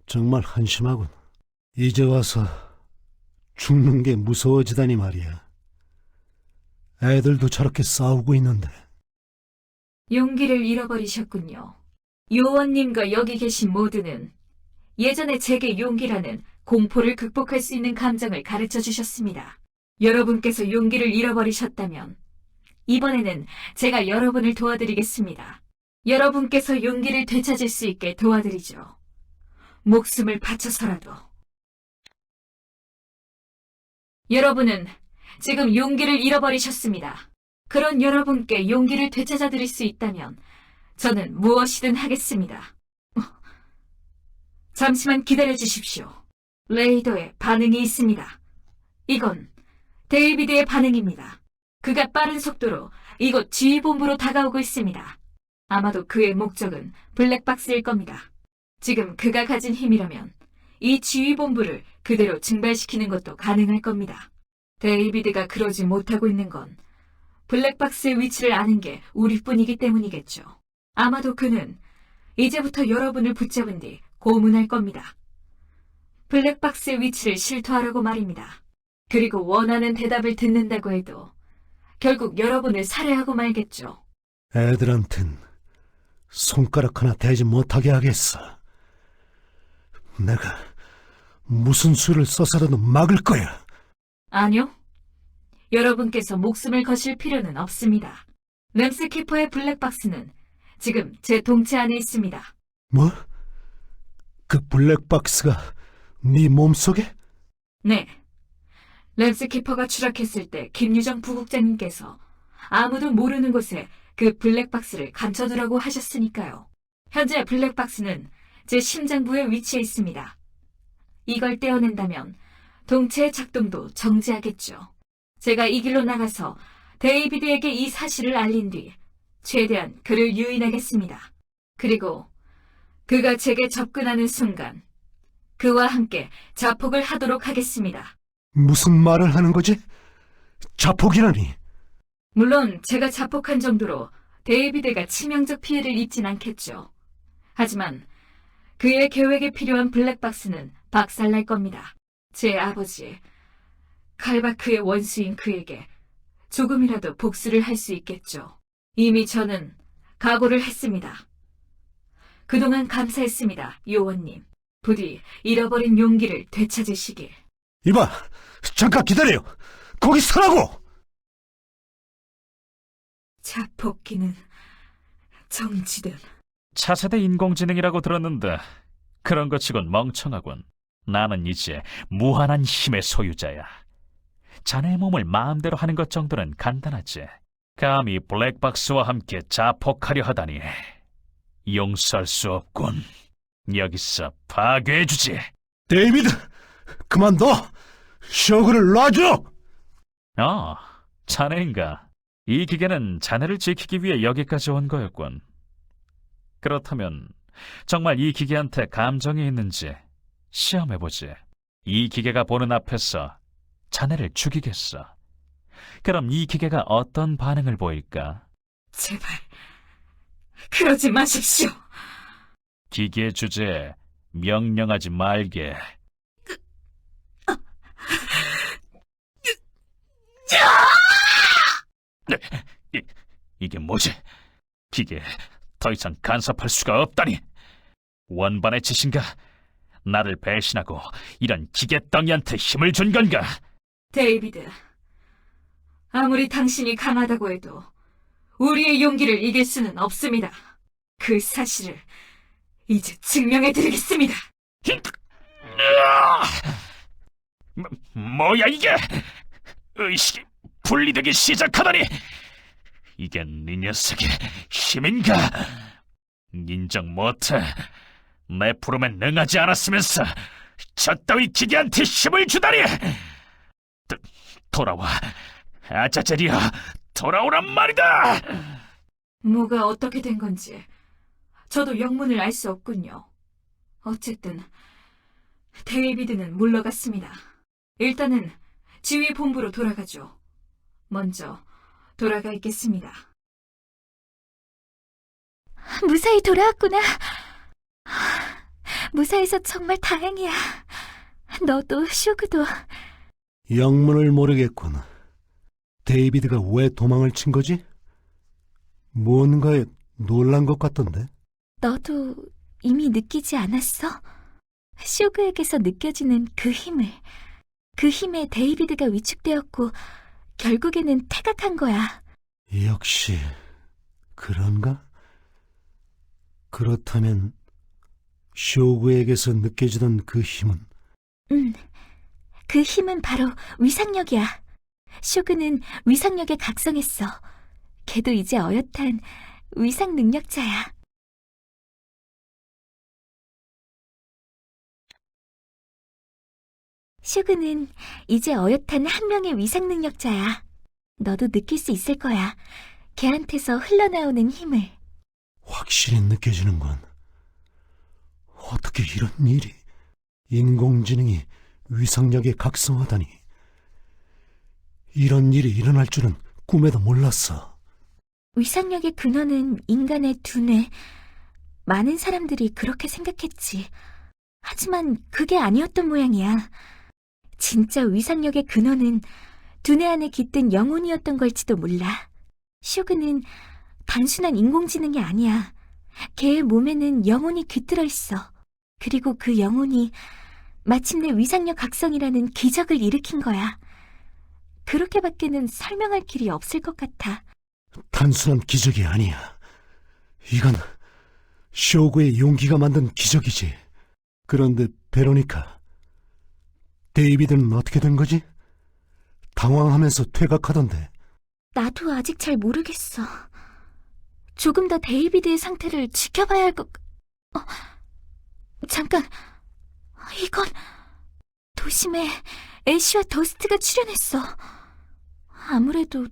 [SPEAKER 4] 정말 한심하군. 이제 와서 죽는 게 무서워지다니 말이야. 애들도 저렇게 싸우고 있는데.
[SPEAKER 9] 용기를 잃어버리셨군요. 요원님과 여기 계신 모두는 예전에 제게 용기라는 공포를 극복할 수 있는 감정을 가르쳐 주셨습니다. 여러분께서 용기를 잃어버리셨다면 이번에는 제가 여러분을 도와드리겠습니다. 여러분께서 용기를 되찾을 수 있게 도와드리죠. 목숨을 바쳐서라도. 여러분은 지금 용기를 잃어버리셨습니다. 그런 여러분께 용기를 되찾아 드릴 수 있다면 저는 무엇이든 하겠습니다. 잠시만 기다려 주십시오. 레이더에 반응이 있습니다.
[SPEAKER 1] 이건 데이비드의 반응입니다. 그가 빠른 속도로 이곳 지휘본부로 다가오고 있습니다. 아마도 그의 목적은 블랙박스일 겁니다. 지금 그가 가진 힘이라면 이 지휘본부를 그대로 증발시키는 것도 가능할 겁니다. 데이비드가 그러지 못하고 있는 건 블랙박스의 위치를 아는 게 우리뿐이기 때문이겠죠. 아마도 그는 이제부터 여러분을 붙잡은 뒤 고문할 겁니다. 블랙박스의 위치를 실토하라고 말입니다. 그리고 원하는 대답을 듣는다고 해도 결국 여러분을 살해하고 말겠죠.
[SPEAKER 4] 애들한텐 손가락 하나 대지 못하게 하겠어. 내가 무슨 수를 써서라도 막을 거야.
[SPEAKER 1] 아니요. 여러분께서 목숨을 거실 필요는 없습니다. 램스키퍼의 블랙박스는 지금 제 동체 안에 있습니다.
[SPEAKER 4] 뭐? 그 블랙박스가 네 몸속에?
[SPEAKER 1] 네. 램스키퍼가 추락했을 때 김유정 부국장님께서 아무도 모르는 곳에 그 블랙박스를 감춰두라고 하셨으니까요. 현재 블랙박스는 제 심장부에 위치해 있습니다. 이걸 떼어낸다면 동체의 작동도 정지하겠죠. 제가 이 길로 나가서 데이비드에게 이 사실을 알린 뒤 최대한 그를 유인하겠습니다. 그리고 그가 제게 접근하는 순간 그와 함께 자폭을 하도록 하겠습니다.
[SPEAKER 4] 무슨 말을 하는 거지? 자폭이라니.
[SPEAKER 1] 물론 제가 자폭한 정도로 데이비드가 치명적 피해를 입진 않겠죠. 하지만 그의 계획에 필요한 블랙박스는 박살날 겁니다. 제 아버지, 칼바크의 원수인 그에게 조금이라도 복수를 할 수 있겠죠. 이미 저는 각오를 했습니다. 그동안 감사했습니다, 요원님. 부디 잃어버린 용기를 되찾으시길.
[SPEAKER 4] 이봐, 잠깐 기다려. 거기 서라고.
[SPEAKER 1] 자폭기는 정지된.
[SPEAKER 6] 차세대 인공지능이라고 들었는데 그런 것 치곤 멍청하군. 나는 이제 무한한 힘의 소유자야. 자네의 몸을 마음대로 하는 것 정도는 간단하지. 감히 블랙박스와 함께 자폭하려 하다니 용서할 수 없군. 여기서 파괴해주지.
[SPEAKER 4] 데이비드, 그만둬. 쇼그를 놔줘.
[SPEAKER 6] 자네인가? 이 기계는 자네를 지키기 위해 여기까지 온 거였군. 그렇다면 정말 이 기계한테 감정이 있는지 시험해보지. 이 기계가 보는 앞에서 자네를 죽이겠어. 그럼 이 기계가 어떤 반응을 보일까?
[SPEAKER 1] 제발, 그러지 마십시오.
[SPEAKER 6] 기계 주제에 명령하지 말게. 이게 뭐지? 기계 더 이상 간섭할 수가 없다니. 원반의 짓인가? 나를 배신하고 이런 기계덩이한테 힘을 준 건가?
[SPEAKER 1] 데이비드, 아무리 당신이 강하다고 해도 우리의 용기를 이길 수는 없습니다. 그 사실을 이제 증명해드리겠습니다.
[SPEAKER 6] 뭐야 이게? 의식이 분리되기 시작하다니. 이게 네 녀석의 힘인가? 인정 못해. 내 부름에 능하지 않았으면서 저 따위 기계한테 힘을 주다니. 돌아와, 아자젤이야, 돌아오란 말이다.
[SPEAKER 1] 뭐가 어떻게 된 건지 저도 영문을 알 수 없군요. 어쨌든 데이비드는 물러갔습니다. 일단은 지휘본부로 돌아가죠. 먼저 돌아가 있겠습니다.
[SPEAKER 9] 무사히 돌아왔구나. 무사해서 정말 다행이야. 너도 쇼그도.
[SPEAKER 4] 영문을 모르겠군. 데이비드가 왜 도망을 친 거지? 뭔가에 놀란 것 같던데.
[SPEAKER 9] 너도 이미 느끼지 않았어? 쇼그에게서 느껴지는 그 힘을. 그 힘에 데이비드가 위축되었고 결국에는 퇴각한 거야.
[SPEAKER 4] 역시 그런가? 그렇다면 쇼그에게서 느껴지던 그 힘은?
[SPEAKER 9] 그 힘은 바로 위상력이야. 쇼그는 위상력에 각성했어. 걔도 이제 어엿한 위상 능력자야. 슈그는 이제 어엿한 한 명의 위상 능력자야. 너도 느낄 수 있을 거야. 걔한테서 흘러나오는 힘을.
[SPEAKER 4] 확실히 느껴지는군. 어떻게 이런 일이 인공지능이 위상력에 각성하다니. 이런 일이 일어날 줄은 꿈에도 몰랐어.
[SPEAKER 9] 위상력의 근원은 인간의 두뇌. 많은 사람들이 그렇게 생각했지. 하지만 그게 아니었던 모양이야. 진짜 위상력의 근원은 두뇌 안에 깃든 영혼이었던 걸지도 몰라. 슈그는 단순한 인공지능이 아니야. 걔의 몸에는 영혼이 깃들어 있어. 그리고 그 영혼이 마침내 위상력 각성이라는 기적을 일으킨 거야. 그렇게밖에는 설명할 길이 없을 것 같아.
[SPEAKER 4] 단순한 기적이 아니야. 이건 쇼그의 용기가 만든 기적이지. 그런데 베로니카, 데이비드는 어떻게 된 거지? 당황하면서 퇴각하던데.
[SPEAKER 9] 나도 아직 잘 모르겠어. 조금 더 데이비드의 상태를 지켜봐야 할 것... 잠깐, 이건... 도심에 애쉬와 더스트가 출연했어. 아무래도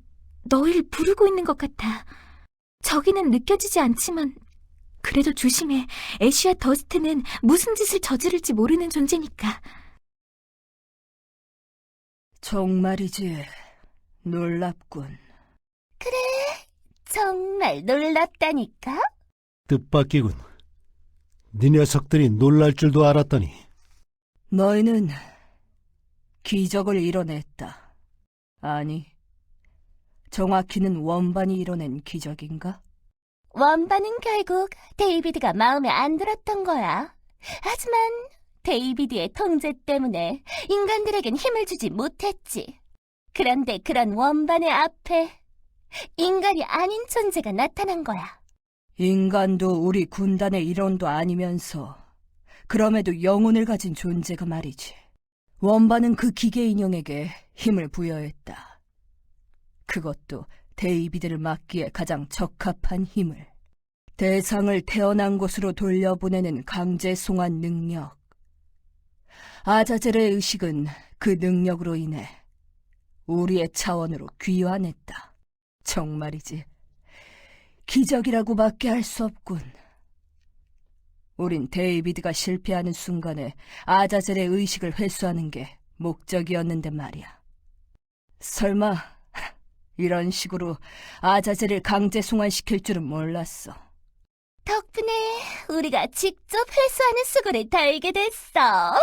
[SPEAKER 9] 너희를 부르고 있는 것 같아. 저기는 느껴지지 않지만 그래도 조심해. 애쉬와 더스트는 무슨 짓을 저지를지 모르는 존재니까.
[SPEAKER 8] 정말이지. 놀랍군.
[SPEAKER 3] 그래, 정말 놀랍다니까?
[SPEAKER 4] 뜻밖이군. 네 녀석들이 놀랄 줄도 알았더니.
[SPEAKER 8] 너희는 기적을 이뤄냈다. 아니, 정확히는 원반이 이뤄낸 기적인가?
[SPEAKER 3] 원반은 결국 데이비드가 마음에 안 들었던 거야. 하지만 데이비드의 통제 때문에 인간들에겐 힘을 주지 못했지. 그런데 그런 원반의 앞에 인간이 아닌 존재가 나타난 거야.
[SPEAKER 8] 인간도 우리 군단의 일원도 아니면서 그럼에도 영혼을 가진 존재가 말이지. 원반은 그 기계 인형에게 힘을 부여했다. 그것도 데이비드를 막기에 가장 적합한 힘을. 대상을 태어난 곳으로 돌려보내는 강제 송환 능력. 아자젤의 의식은 그 능력으로 인해 우리의 차원으로 귀환했다. 정말이지. 기적이라고밖에 할 수 없군. 우린 데이비드가 실패하는 순간에 아자젤의 의식을 회수하는 게 목적이었는데 말이야. 설마 이런 식으로 아자젤을 강제 송환시킬 줄은 몰랐어.
[SPEAKER 3] 덕분에 우리가 직접 회수하는 수고를 덜게 됐어.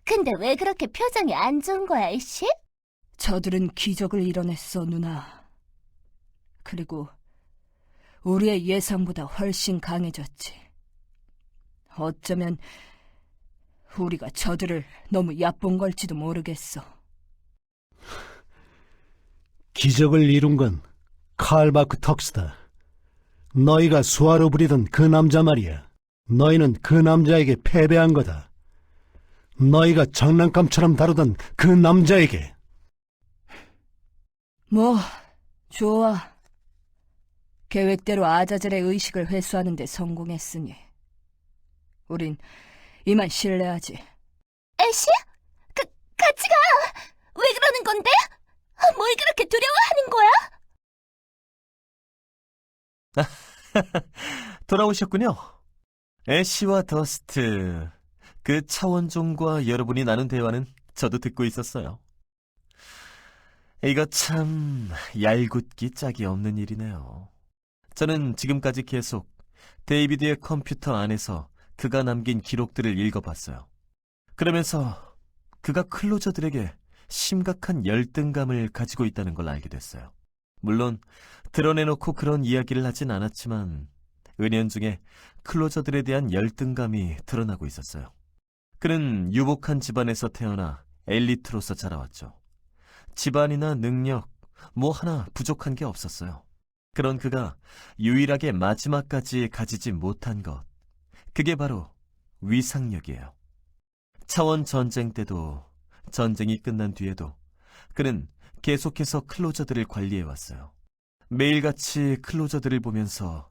[SPEAKER 3] 근데 왜 그렇게 표정이 안 좋은 거야, 이씨?
[SPEAKER 8] 저들은 기적을 이뤄냈어, 누나. 그리고 우리의 예상보다 훨씬 강해졌지. 어쩌면 우리가 저들을 너무 얕본 걸지도 모르겠어.
[SPEAKER 4] 기적을 이룬 건 칼바크 턱스다. 너희가 수화로 부리던 그 남자 말이야. 너희는 그 남자에게 패배한 거다. 너희가 장난감처럼 다루던 그 남자에게.
[SPEAKER 8] 뭐, 좋아. 계획대로 아자젤의 의식을 회수하는 데 성공했으니 우린 이만 신뢰하지.
[SPEAKER 3] 애쉬? 같이 가! 왜 그러는 건데? 뭘 그렇게 두려워하는 거야?
[SPEAKER 7] 돌아오셨군요. 애쉬와 더스트, 그 차원종과 여러분이 나눈 대화는 저도 듣고 있었어요. 이거 참 얄궂기 짝이 없는 일이네요. 저는 지금까지 계속 데이비드의 컴퓨터 안에서 그가 남긴 기록들을 읽어봤어요. 그러면서 그가 클로저들에게 심각한 열등감을 가지고 있다는 걸 알게 됐어요. 물론 드러내놓고 그런 이야기를 하진 않았지만 은연중에 클로저들에 대한 열등감이 드러나고 있었어요. 그는 유복한 집안에서 태어나 엘리트로서 자라왔죠. 집안이나 능력, 뭐 하나 부족한 게 없었어요. 그런 그가 유일하게 마지막까지 가지지 못한 것, 그게 바로 위상력이에요. 차원 전쟁 때도, 전쟁이 끝난 뒤에도 그는 계속해서 클로저들을 관리해왔어요. 매일같이 클로저들을 보면서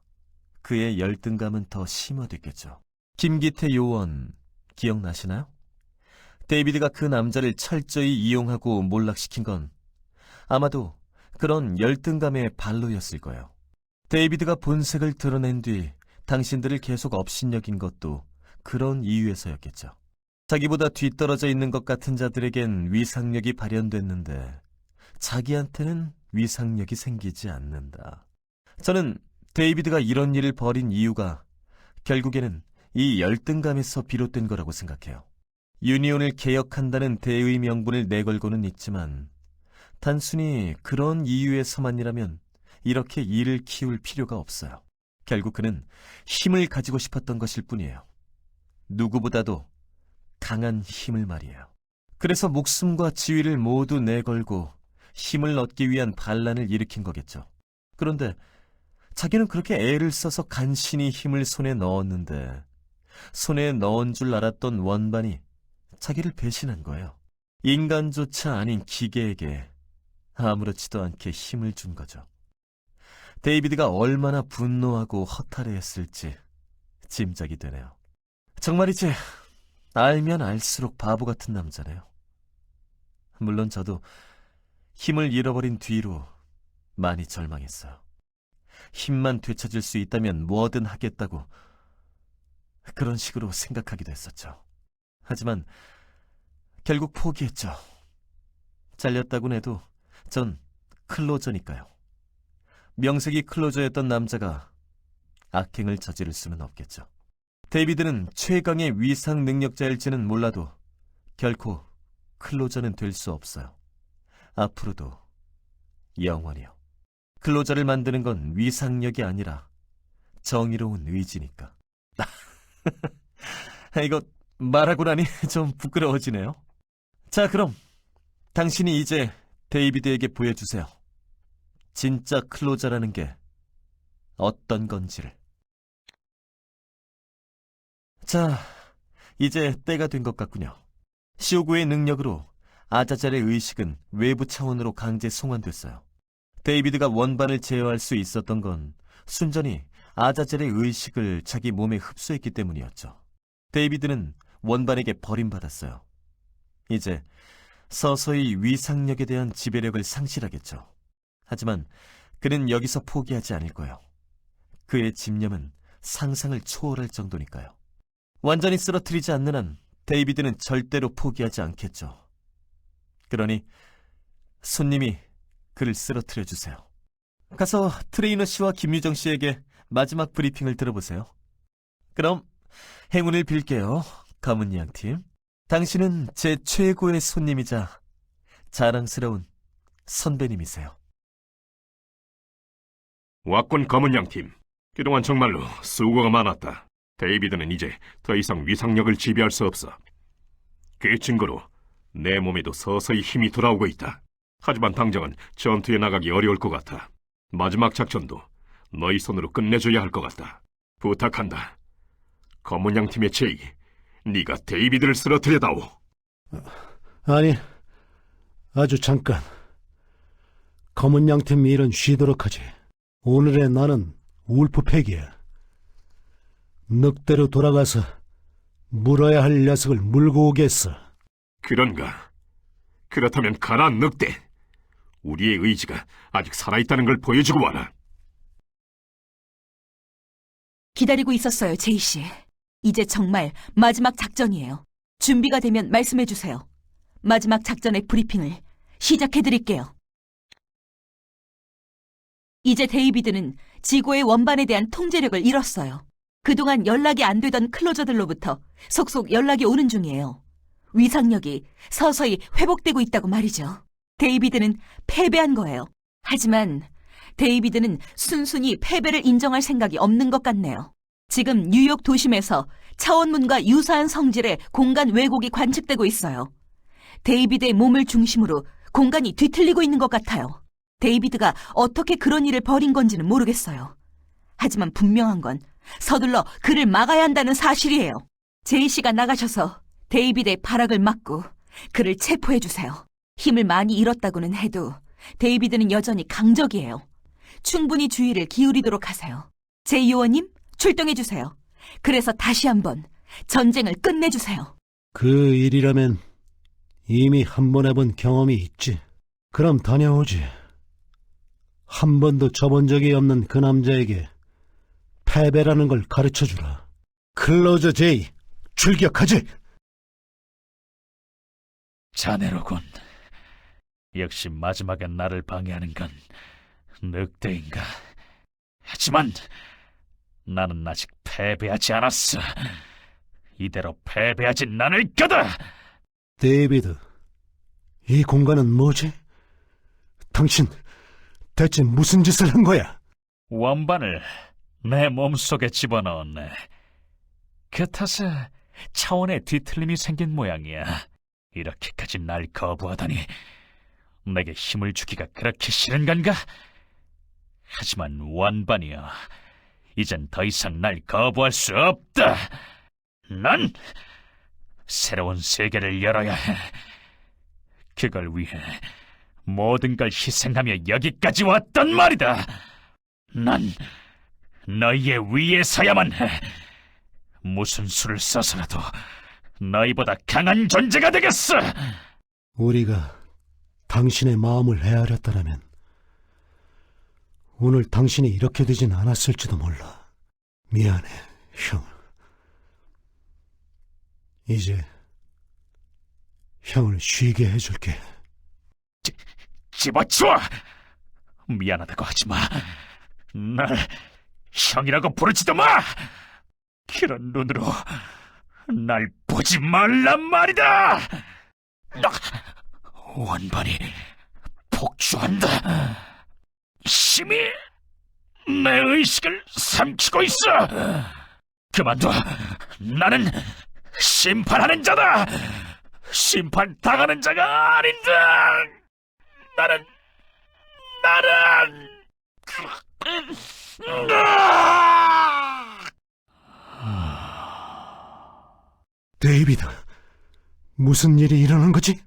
[SPEAKER 7] 그의 열등감은 더 심화됐겠죠. 김기태 요원, 기억나시나요? 데이비드가 그 남자를 철저히 이용하고 몰락시킨 건 아마도 그런 열등감의 발로였을 거예요. 데이비드가 본색을 드러낸 뒤 당신들을 계속 업신여긴 것도 그런 이유에서였겠죠. 자기보다 뒤떨어져 있는 것 같은 자들에겐 위상력이 발현됐는데 자기한테는 위상력이 생기지 않는다. 저는 데이비드가 이런 일을 벌인 이유가 결국에는 이 열등감에서 비롯된 거라고 생각해요. 유니온을 개혁한다는 대의 명분을 내걸고는 있지만 단순히 그런 이유에서만이라면 이렇게 일을 키울 필요가 없어요. 결국 그는 힘을 가지고 싶었던 것일 뿐이에요. 누구보다도 강한 힘을 말이에요. 그래서 목숨과 지위를 모두 내걸고 힘을 얻기 위한 반란을 일으킨 거겠죠. 그런데 자기는 그렇게 애를 써서 간신히 힘을 손에 넣었는데 손에 넣은 줄 알았던 원반이 자기를 배신한 거예요. 인간조차 아닌 기계에게 아무렇지도 않게 힘을 준 거죠. 데이비드가 얼마나 분노하고 허탈해했을지 짐작이 되네요. 정말이지 알면 알수록 바보 같은 남자네요. 물론 저도 힘을 잃어버린 뒤로 많이 절망했어요. 힘만 되찾을 수 있다면 뭐든 하겠다고 그런 식으로 생각하기도 했었죠. 하지만 결국 포기했죠. 잘렸다곤 해도 전 클로저니까요. 명색이 클로저였던 남자가 악행을 저지를 수는 없겠죠. 데이비드는 최강의 위상 능력자일지는 몰라도 결코 클로저는 될 수 없어요. 앞으로도 영원히요. 클로저를 만드는 건 위상력이 아니라 정의로운 의지니까. 이거 말하고 나니 좀 부끄러워지네요. 자, 그럼 당신이 이제 데이비드에게 보여주세요. 진짜 클로저라는 게 어떤 건지를. 자, 이제 때가 된 것 같군요. 시오구의 능력으로 아자잘의 의식은 외부 차원으로 강제 송환됐어요. 데이비드가 원반을 제어할 수 있었던 건 순전히 아자젤의 의식을 자기 몸에 흡수했기 때문이었죠. 데이비드는 원반에게 버림받았어요. 이제 서서히 위상력에 대한 지배력을 상실하겠죠. 하지만 그는 여기서 포기하지 않을 거예요. 그의 집념은 상상을 초월할 정도니까요. 완전히 쓰러뜨리지 않는 한 데이비드는 절대로 포기하지 않겠죠. 그러니 손님이 그를 쓰러뜨려 주세요. 가서 트레이너 씨와 김유정 씨에게 마지막 브리핑을 들어보세요. 그럼 행운을 빌게요, 검은 양팀. 당신은 제 최고의 손님이자 자랑스러운 선배님이세요.
[SPEAKER 2] 왔군, 검은 양팀. 그동안 정말로 수고가 많았다. 데이비드는 이제 더 이상 위상력을 지배할 수 없어. 그 증거로 내 몸에도 서서히 힘이 돌아오고 있다. 하지만 당장은 전투에 나가기 어려울 것 같아. 마지막 작전도 너희 손으로 끝내줘야 할 것 같다. 부탁한다. 검은 양팀의 제이, 네가 데이비드를 쓰러뜨려다오.
[SPEAKER 4] 아니, 아주 잠깐. 검은 양팀 일은 쉬도록 하지. 오늘의 나는 울프팩이야. 늑대로 돌아가서 물어야 할 녀석을 물고 오겠어.
[SPEAKER 2] 그런가? 그렇다면 가라, 늑대. 우리의 의지가 아직 살아있다는 걸 보여주고 와라.
[SPEAKER 1] 기다리고 있었어요, 제이 씨. 이제 정말 마지막 작전이에요. 준비가 되면 말씀해 주세요. 마지막 작전의 브리핑을 시작해 드릴게요. 이제 데이비드는 지구의 원반에 대한 통제력을 잃었어요. 그동안 연락이 안 되던 클로저들로부터 속속 연락이 오는 중이에요. 위상력이 서서히 회복되고 있다고 말이죠. 데이비드는 패배한 거예요. 하지만 데이비드는 순순히 패배를 인정할 생각이 없는 것 같네요. 지금 뉴욕 도심에서 차원문과 유사한 성질의 공간 왜곡이 관측되고 있어요. 데이비드의 몸을 중심으로 공간이 뒤틀리고 있는 것 같아요. 데이비드가 어떻게 그런 일을 벌인 건지는 모르겠어요. 하지만 분명한 건 서둘러 그를 막아야 한다는 사실이에요. 제이 씨가 나가셔서 데이비드의 발악을 막고 그를 체포해 주세요. 힘을 많이 잃었다고는 해도 데이비드는 여전히 강적이에요. 충분히 주의를 기울이도록 하세요. 제이 요원님, 출동해 주세요. 그래서 다시 한번 전쟁을 끝내주세요.
[SPEAKER 4] 그 일이라면 이미 한 번 해본 경험이 있지. 그럼 다녀오지. 한 번도 져본 적이 없는 그 남자에게 패배라는 걸 가르쳐주라. 클로저 제이, 출격하지!
[SPEAKER 6] 자네로군. 역시 마지막에 나를 방해하는 건 늑대인가. 하지만 나는 아직 패배하지 않았어. 이대로 패배하진 않을 거다.
[SPEAKER 4] 데이비드, 이 공간은 뭐지? 당신 대체 무슨 짓을 한 거야?
[SPEAKER 6] 원반을 내 몸속에 집어넣었네. 그 탓에 차원의 뒤틀림이 생긴 모양이야. 이렇게까지 날 거부하다니 내게 힘을 주기가 그렇게 싫은 건가? 하지만 원반이여, 이젠 더 이상 날 거부할 수 없다. 난 새로운 세계를 열어야 해. 그걸 위해 모든 걸 희생하며 여기까지 왔단 말이다. 난 너희의 위에 서야만 해. 무슨 수를 써서라도 너희보다 강한 존재가 되겠어.
[SPEAKER 4] 우리가 당신의 마음을 헤아렸다라면 오늘 당신이 이렇게 되진 않았을지도 몰라. 미안해, 형. 이제 형을 쉬게 해줄게.
[SPEAKER 6] 집어치워! 미안하다고 하지 마. 날 형이라고 부르지도 마! 그런 눈으로 날 보지 말란 말이다! 원반이 폭주한다. 힘이 내 의식을 삼키고 있어. 그만둬. 나는 심판하는 자다. 심판당하는 자가 아닌다. 나는
[SPEAKER 4] 데이비드, 무슨 일이 일어난 거지?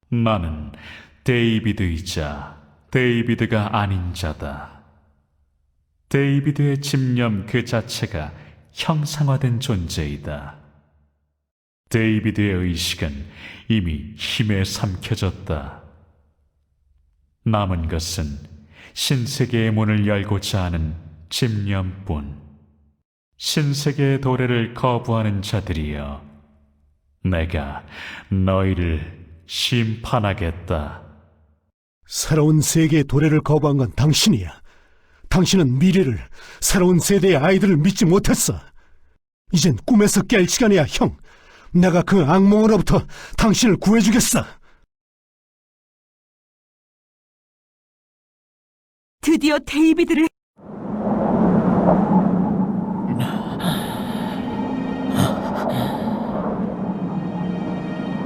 [SPEAKER 6] 나는 데이비드이자 데이비드가 아닌 자다. 데이비드의 집념 그 자체가 형상화된 존재이다. 데이비드의 의식은 이미 힘에 삼켜졌다. 남은 것은 신세계의 문을 열고자 하는 집념뿐. 신세계의 도래를 거부하는 자들이여, 내가 너희를 심판하겠다.
[SPEAKER 4] 새로운 세계의 도래를 거부한 건 당신이야. 당신은 미래를, 새로운 세대의 아이들을 믿지 못했어. 이젠 꿈에서 깰 시간이야, 형. 내가 그 악몽으로부터 당신을 구해주겠어.
[SPEAKER 1] 드디어 데이비드를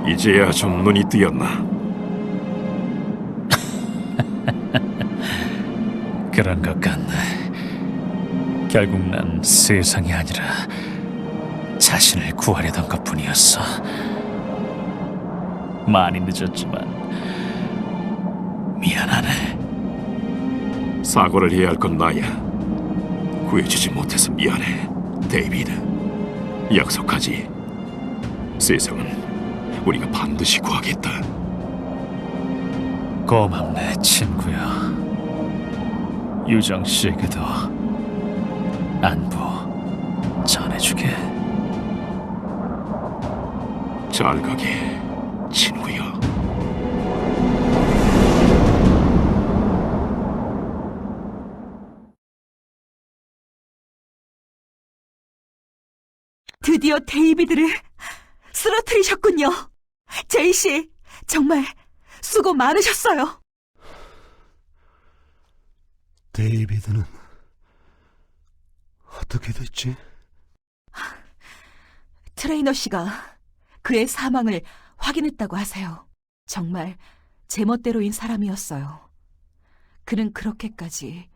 [SPEAKER 2] 이제야 좀 눈이 뜨였나?
[SPEAKER 6] 그런 것 같네. 결국 난 세상이 아니라 자신을 구하려던 것뿐이었어. 많이 늦었지만 미안하네.
[SPEAKER 2] 사과를 해야 할 건 나야. 구해주지 못해서 미안해, 데이비드. 약속하지. 세상은 우리가 반드시 구하겠다.
[SPEAKER 6] 고맙네, 친구야. 유정 씨에게도 안부 전해주게.
[SPEAKER 2] 잘 가게, 친구야.
[SPEAKER 1] 드디어 데이비드를 쓰러뜨리셨군요. 제이 씨, 정말 수고 많으셨어요.
[SPEAKER 4] 데이비드는 어떻게 됐지?
[SPEAKER 1] 트레이너 씨가 그의 사망을 확인했다고 하세요. 정말 제멋대로인 사람이었어요. 그는 그렇게까지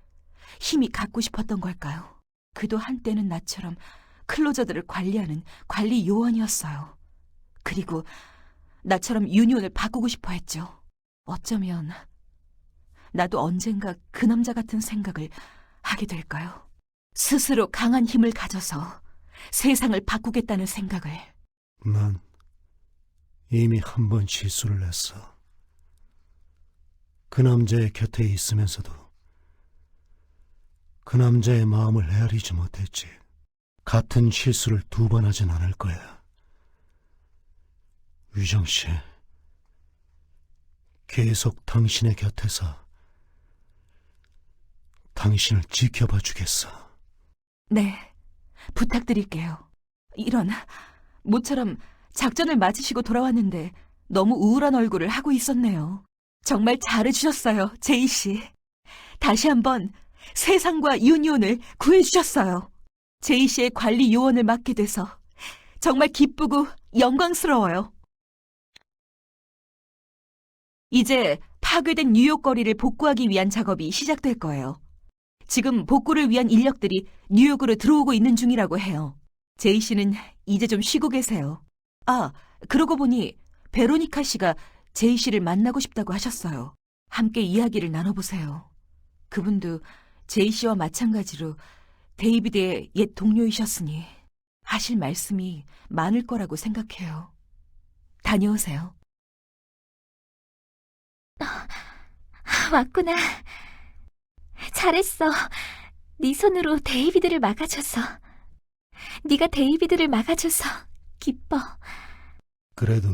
[SPEAKER 1] 힘이 갖고 싶었던 걸까요? 그도 한때는 나처럼 클로저들을 관리하는 관리 요원이었어요. 그리고 나처럼 유니온을 바꾸고 싶어 했죠. 어쩌면 나도 언젠가 그 남자 같은 생각을 하게 될까요? 스스로 강한 힘을 가져서 세상을 바꾸겠다는 생각을.
[SPEAKER 4] 난 이미 한 번 실수를 했어. 그 남자의 곁에 있으면서도 그 남자의 마음을 헤아리지 못했지. 같은 실수를 2번 하진 않을 거야. 유정 씨, 계속 당신의 곁에서 당신을 지켜봐 주겠어.
[SPEAKER 1] 네, 부탁드릴게요. 이런, 모처럼 작전을 마치시고 돌아왔는데 너무 우울한 얼굴을 하고 있었네요. 정말 잘해주셨어요, 제이 씨. 다시 한번 세상과 유니온을 구해주셨어요. 제이 씨의 관리 요원을 맡게 돼서 정말 기쁘고 영광스러워요. 이제 파괴된 뉴욕 거리를 복구하기 위한 작업이 시작될 거예요. 지금 복구를 위한 인력들이 뉴욕으로 들어오고 있는 중이라고 해요. 제이 씨는 이제 좀 쉬고 계세요. 아, 그러고 보니 베로니카 씨가 제이 씨를 만나고 싶다고 하셨어요. 함께 이야기를 나눠보세요. 그분도 제이 씨와 마찬가지로 데이비드의 옛 동료이셨으니 하실 말씀이 많을 거라고 생각해요. 다녀오세요.
[SPEAKER 9] 왔구나. 잘했어. 네 손으로 데이비드를 막아줘서. 네가 데이비드를 막아줘서 기뻐.
[SPEAKER 4] 그래도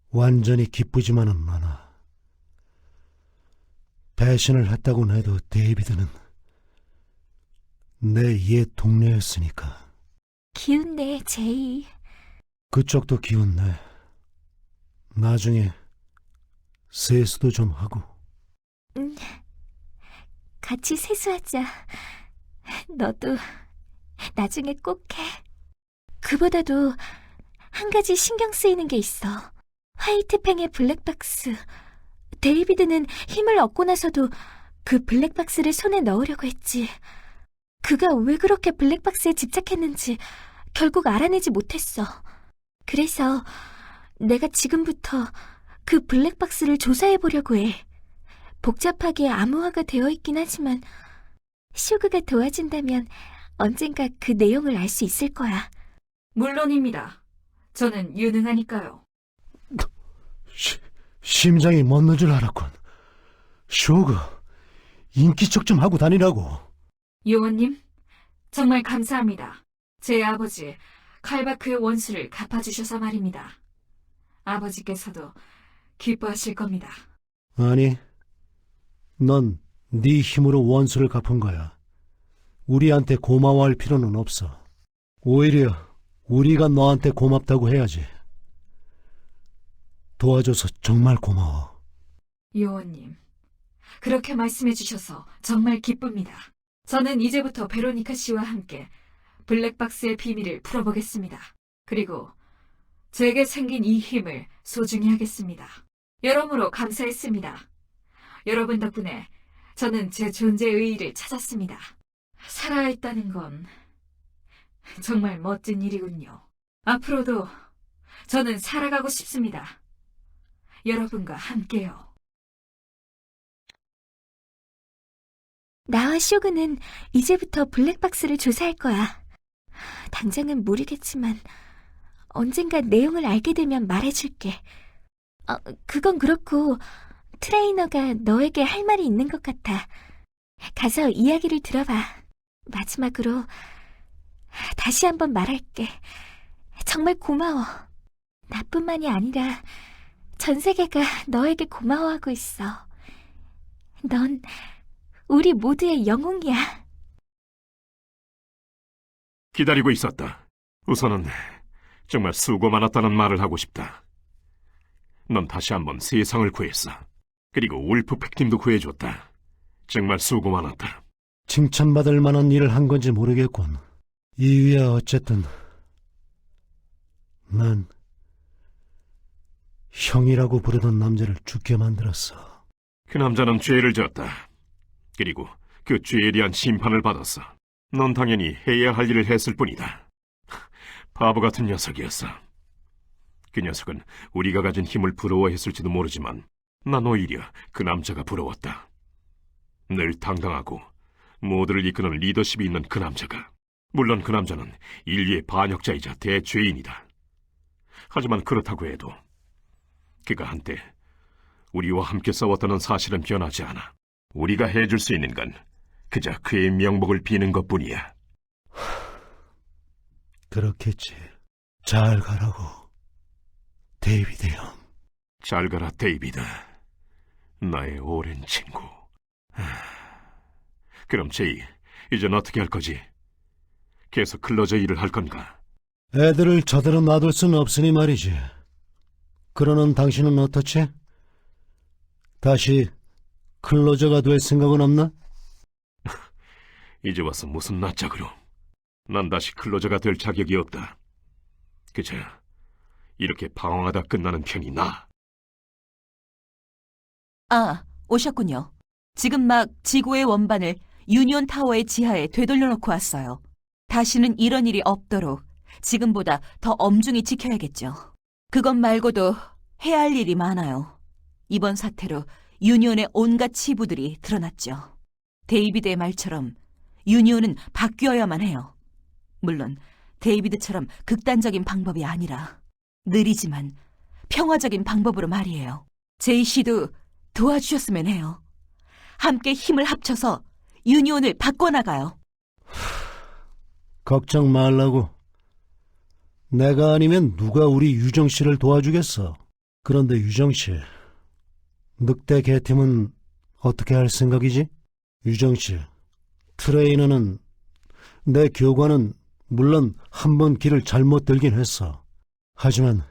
[SPEAKER 4] 완전히 기쁘지만은 않아. 배신을 했다고는 해도 데이비드는 내 옛 동료였으니까.
[SPEAKER 9] 기운내, 제이.
[SPEAKER 4] 그쪽도 기운내. 나중에 세수도 좀 하고.
[SPEAKER 9] 같이 세수하자. 너도 나중에 꼭 해. 그보다도 한 가지 신경 쓰이는 게 있어. 화이트팽의 블랙박스. 데이비드는 힘을 얻고 나서도 그 블랙박스를 손에 넣으려고 했지. 그가 왜 그렇게 블랙박스에 집착했는지 결국 알아내지 못했어. 그래서 내가 지금부터 그 블랙박스를 조사해보려고 해. 복잡하게 암호화가 되어 있긴 하지만 슈그가 도와준다면 언젠가 그 내용을 알 수 있을 거야.
[SPEAKER 5] 물론입니다. 저는 유능하니까요.
[SPEAKER 4] 심장이 멎는 줄 알았군. 쇼그, 인기척 좀 하고 다니라고.
[SPEAKER 5] 요원님, 정말 감사합니다. 제 아버지 칼바크의 원수를 갚아주셔서 말입니다. 아버지께서도 기뻐하실 겁니다.
[SPEAKER 4] 아니, 넌 네 힘으로 원수를 갚은 거야. 우리한테 고마워할 필요는 없어. 오히려 우리가 너한테 고맙다고 해야지. 도와줘서 정말 고마워.
[SPEAKER 5] 요원님, 그렇게 말씀해 주셔서 정말 기쁩니다. 저는 이제부터 베로니카 씨와 함께 블랙박스의 비밀을 풀어보겠습니다. 그리고 제게 생긴 이 힘을 소중히 하겠습니다. 여러모로 감사했습니다. 여러분 덕분에 저는 제 존재의 의의를 찾았습니다. 살아있다는 건 정말 멋진 일이군요. 앞으로도 저는 살아가고 싶습니다. 여러분과 함께요.
[SPEAKER 9] 나와 쇼그는 이제부터 블랙박스를 조사할 거야. 당장은 모르겠지만 언젠가 내용을 알게 되면 말해줄게. 그건 그렇고 트레이너가 너에게 할 말이 있는 것 같아. 가서 이야기를 들어봐. 마지막으로 다시 한번 말할게. 정말 고마워. 나뿐만이 아니라 전 세계가 너에게 고마워하고 있어. 넌 우리 모두의 영웅이야.
[SPEAKER 2] 기다리고 있었다. 우선은 정말 수고 많았다는 말을 하고 싶다. 넌 다시 한번 세상을 구했어. 그리고 울프팩팀도 구해줬다. 정말 수고 많았다.
[SPEAKER 4] 칭찬받을 만한 일을 한 건지 모르겠군. 이유야 어쨌든 난 형이라고 부르던 남자를 죽게 만들었어.
[SPEAKER 2] 그 남자는 죄를 졌다. 그리고 그 죄에 대한 심판을 받았어. 넌 당연히 해야 할 일을 했을 뿐이다. 바보 같은 녀석이었어. 그 녀석은 우리가 가진 힘을 부러워했을지도 모르지만 난 오히려 그 남자가 부러웠다. 늘 당당하고 모두를 이끄는 리더십이 있는 그 남자가 물론 그 남자는 인류의 반역자이자 대죄인이다. 하지만 그렇다고 해도 그가 한때 우리와 함께 싸웠다는 사실은 변하지 않아. 우리가 해줄 수 있는 건 그저 그의 명복을 비는 것뿐이야.
[SPEAKER 4] 그렇겠지. 잘 가라고, 데이비드 형.
[SPEAKER 2] 잘 가라, 데이비드. 나의 오랜 친구. 그럼 제이, 이젠 어떻게 할 거지? 계속 클로저 일을 할 건가?
[SPEAKER 4] 애들을 저대로 놔둘 수는 없으니 말이지. 그러는 당신은 어떻지? 다시 클로저가 될 생각은 없나?
[SPEAKER 2] 이제 와서 무슨 낯짝으로. 난 다시 클로저가 될 자격이 없다. 그저 이렇게 방황하다 끝나는 편이 나아.
[SPEAKER 1] 아, 오셨군요. 지금 막 지구의 원반을 유니온 타워의 지하에 되돌려 놓고 왔어요. 다시는 이런 일이 없도록 지금보다 더 엄중히 지켜야겠죠. 그것 말고도 해야 할 일이 많아요. 이번 사태로 유니온의 온갖 치부들이 드러났죠. 데이비드의 말처럼 유니온은 바뀌어야만 해요. 물론 데이비드처럼 극단적인 방법이 아니라 느리지만 평화적인 방법으로 말이에요. 제이 씨도 도와주셨으면 해요. 함께 힘을 합쳐서 유니온을 바꿔나가요.
[SPEAKER 4] 걱정 말라고. 내가 아니면 누가 우리 유정 씨를 도와주겠어. 그런데 유정 씨, 늑대 개팀은 어떻게 할 생각이지? 유정 씨, 트레이너는, 내 교관은 물론 한 번 길을 잘못 들긴 했어. 하지만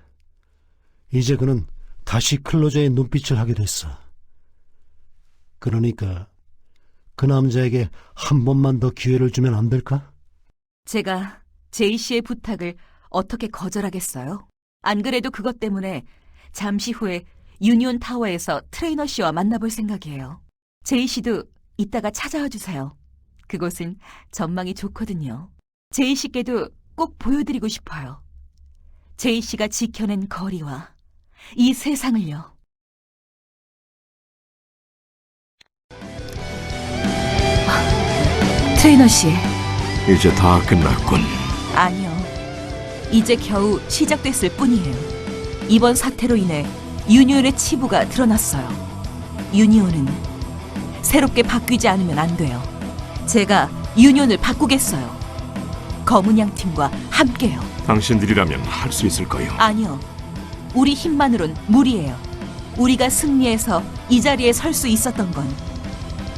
[SPEAKER 4] 이제 그는 다시 클로저의 눈빛을 하게 됐어. 그러니까 그 남자에게 한 번만 더 기회를 주면 안 될까?
[SPEAKER 1] 제가 제이 씨의 부탁을 어떻게 거절하겠어요? 안 그래도 그것 때문에 잠시 후에 유니온 타워에서 트레이너 씨와 만나볼 생각이에요. 제이 씨도 이따가 찾아와 주세요. 그곳은 전망이 좋거든요. 제이 씨께도 꼭 보여드리고 싶어요. 제이 씨가 지켜낸 거리와 이 세상을요. 트레이너 씨.
[SPEAKER 2] 이제 다 끝났군.
[SPEAKER 1] 아니요. 이제 겨우 시작됐을 뿐이에요. 이번 사태로 인해 유니온의 치부가 드러났어요. 유니온은 새롭게 바뀌지 않으면 안 돼요. 제가 유니온을 바꾸겠어요. 검은 양 팀과 함께요.
[SPEAKER 2] 당신들이라면 할 수 있을 거요.
[SPEAKER 1] 아니요. 우리 힘만으론 무리예요. 우리가 승리해서 이 자리에 설 수 있었던 건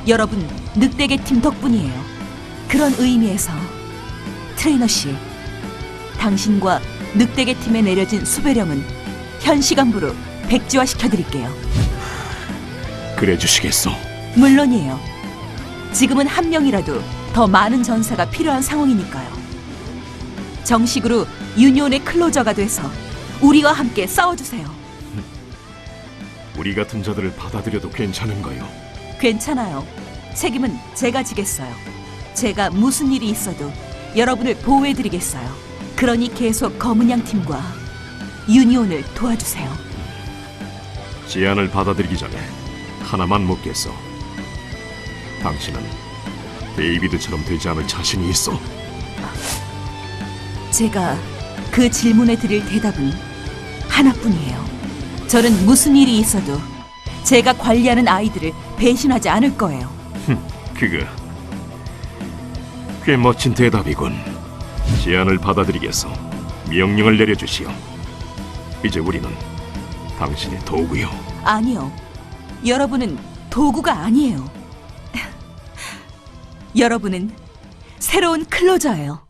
[SPEAKER 1] 여러분 늑대개 팀 덕분이에요. 그런 의미에서 트레이너 씨, 당신과 늑대개 팀에 내려진 수배령은 현 시간부로 백지화시켜드릴게요.
[SPEAKER 2] 그래 주시겠소?
[SPEAKER 1] 물론이에요. 지금은 한 명이라도 더 많은 전사가 필요한 상황이니까요. 정식으로 유니온의 클로저가 돼서 우리와 함께 싸워주세요.
[SPEAKER 2] 우리 같은 자들을 받아들여도 괜찮은 거요.
[SPEAKER 1] 괜찮아요. 책임은 제가 지겠어요. 제가 무슨 일이 있어도 여러분을 보호해드리겠어요. 그러니 계속 검은 양 팀과 유니온을 도와주세요.
[SPEAKER 2] 제안을 받아들이기 전에 하나만 묻겠소. 당신은 데이비드처럼 되지 않을 자신이 있어?
[SPEAKER 1] 제가 그 질문에 드릴 대답은 하나뿐이에요. 저는 무슨 일이 있어도 제가 관리하는 아이들을 배신하지 않을 거예요.
[SPEAKER 2] 그거 꽤 멋진 대답이군. 제안을 받아들이겠소. 명령을 내려주시오. 이제 우리는 당신의 도구요.
[SPEAKER 1] 아니요. 여러분은 도구가 아니에요. 여러분은 새로운 클로저예요.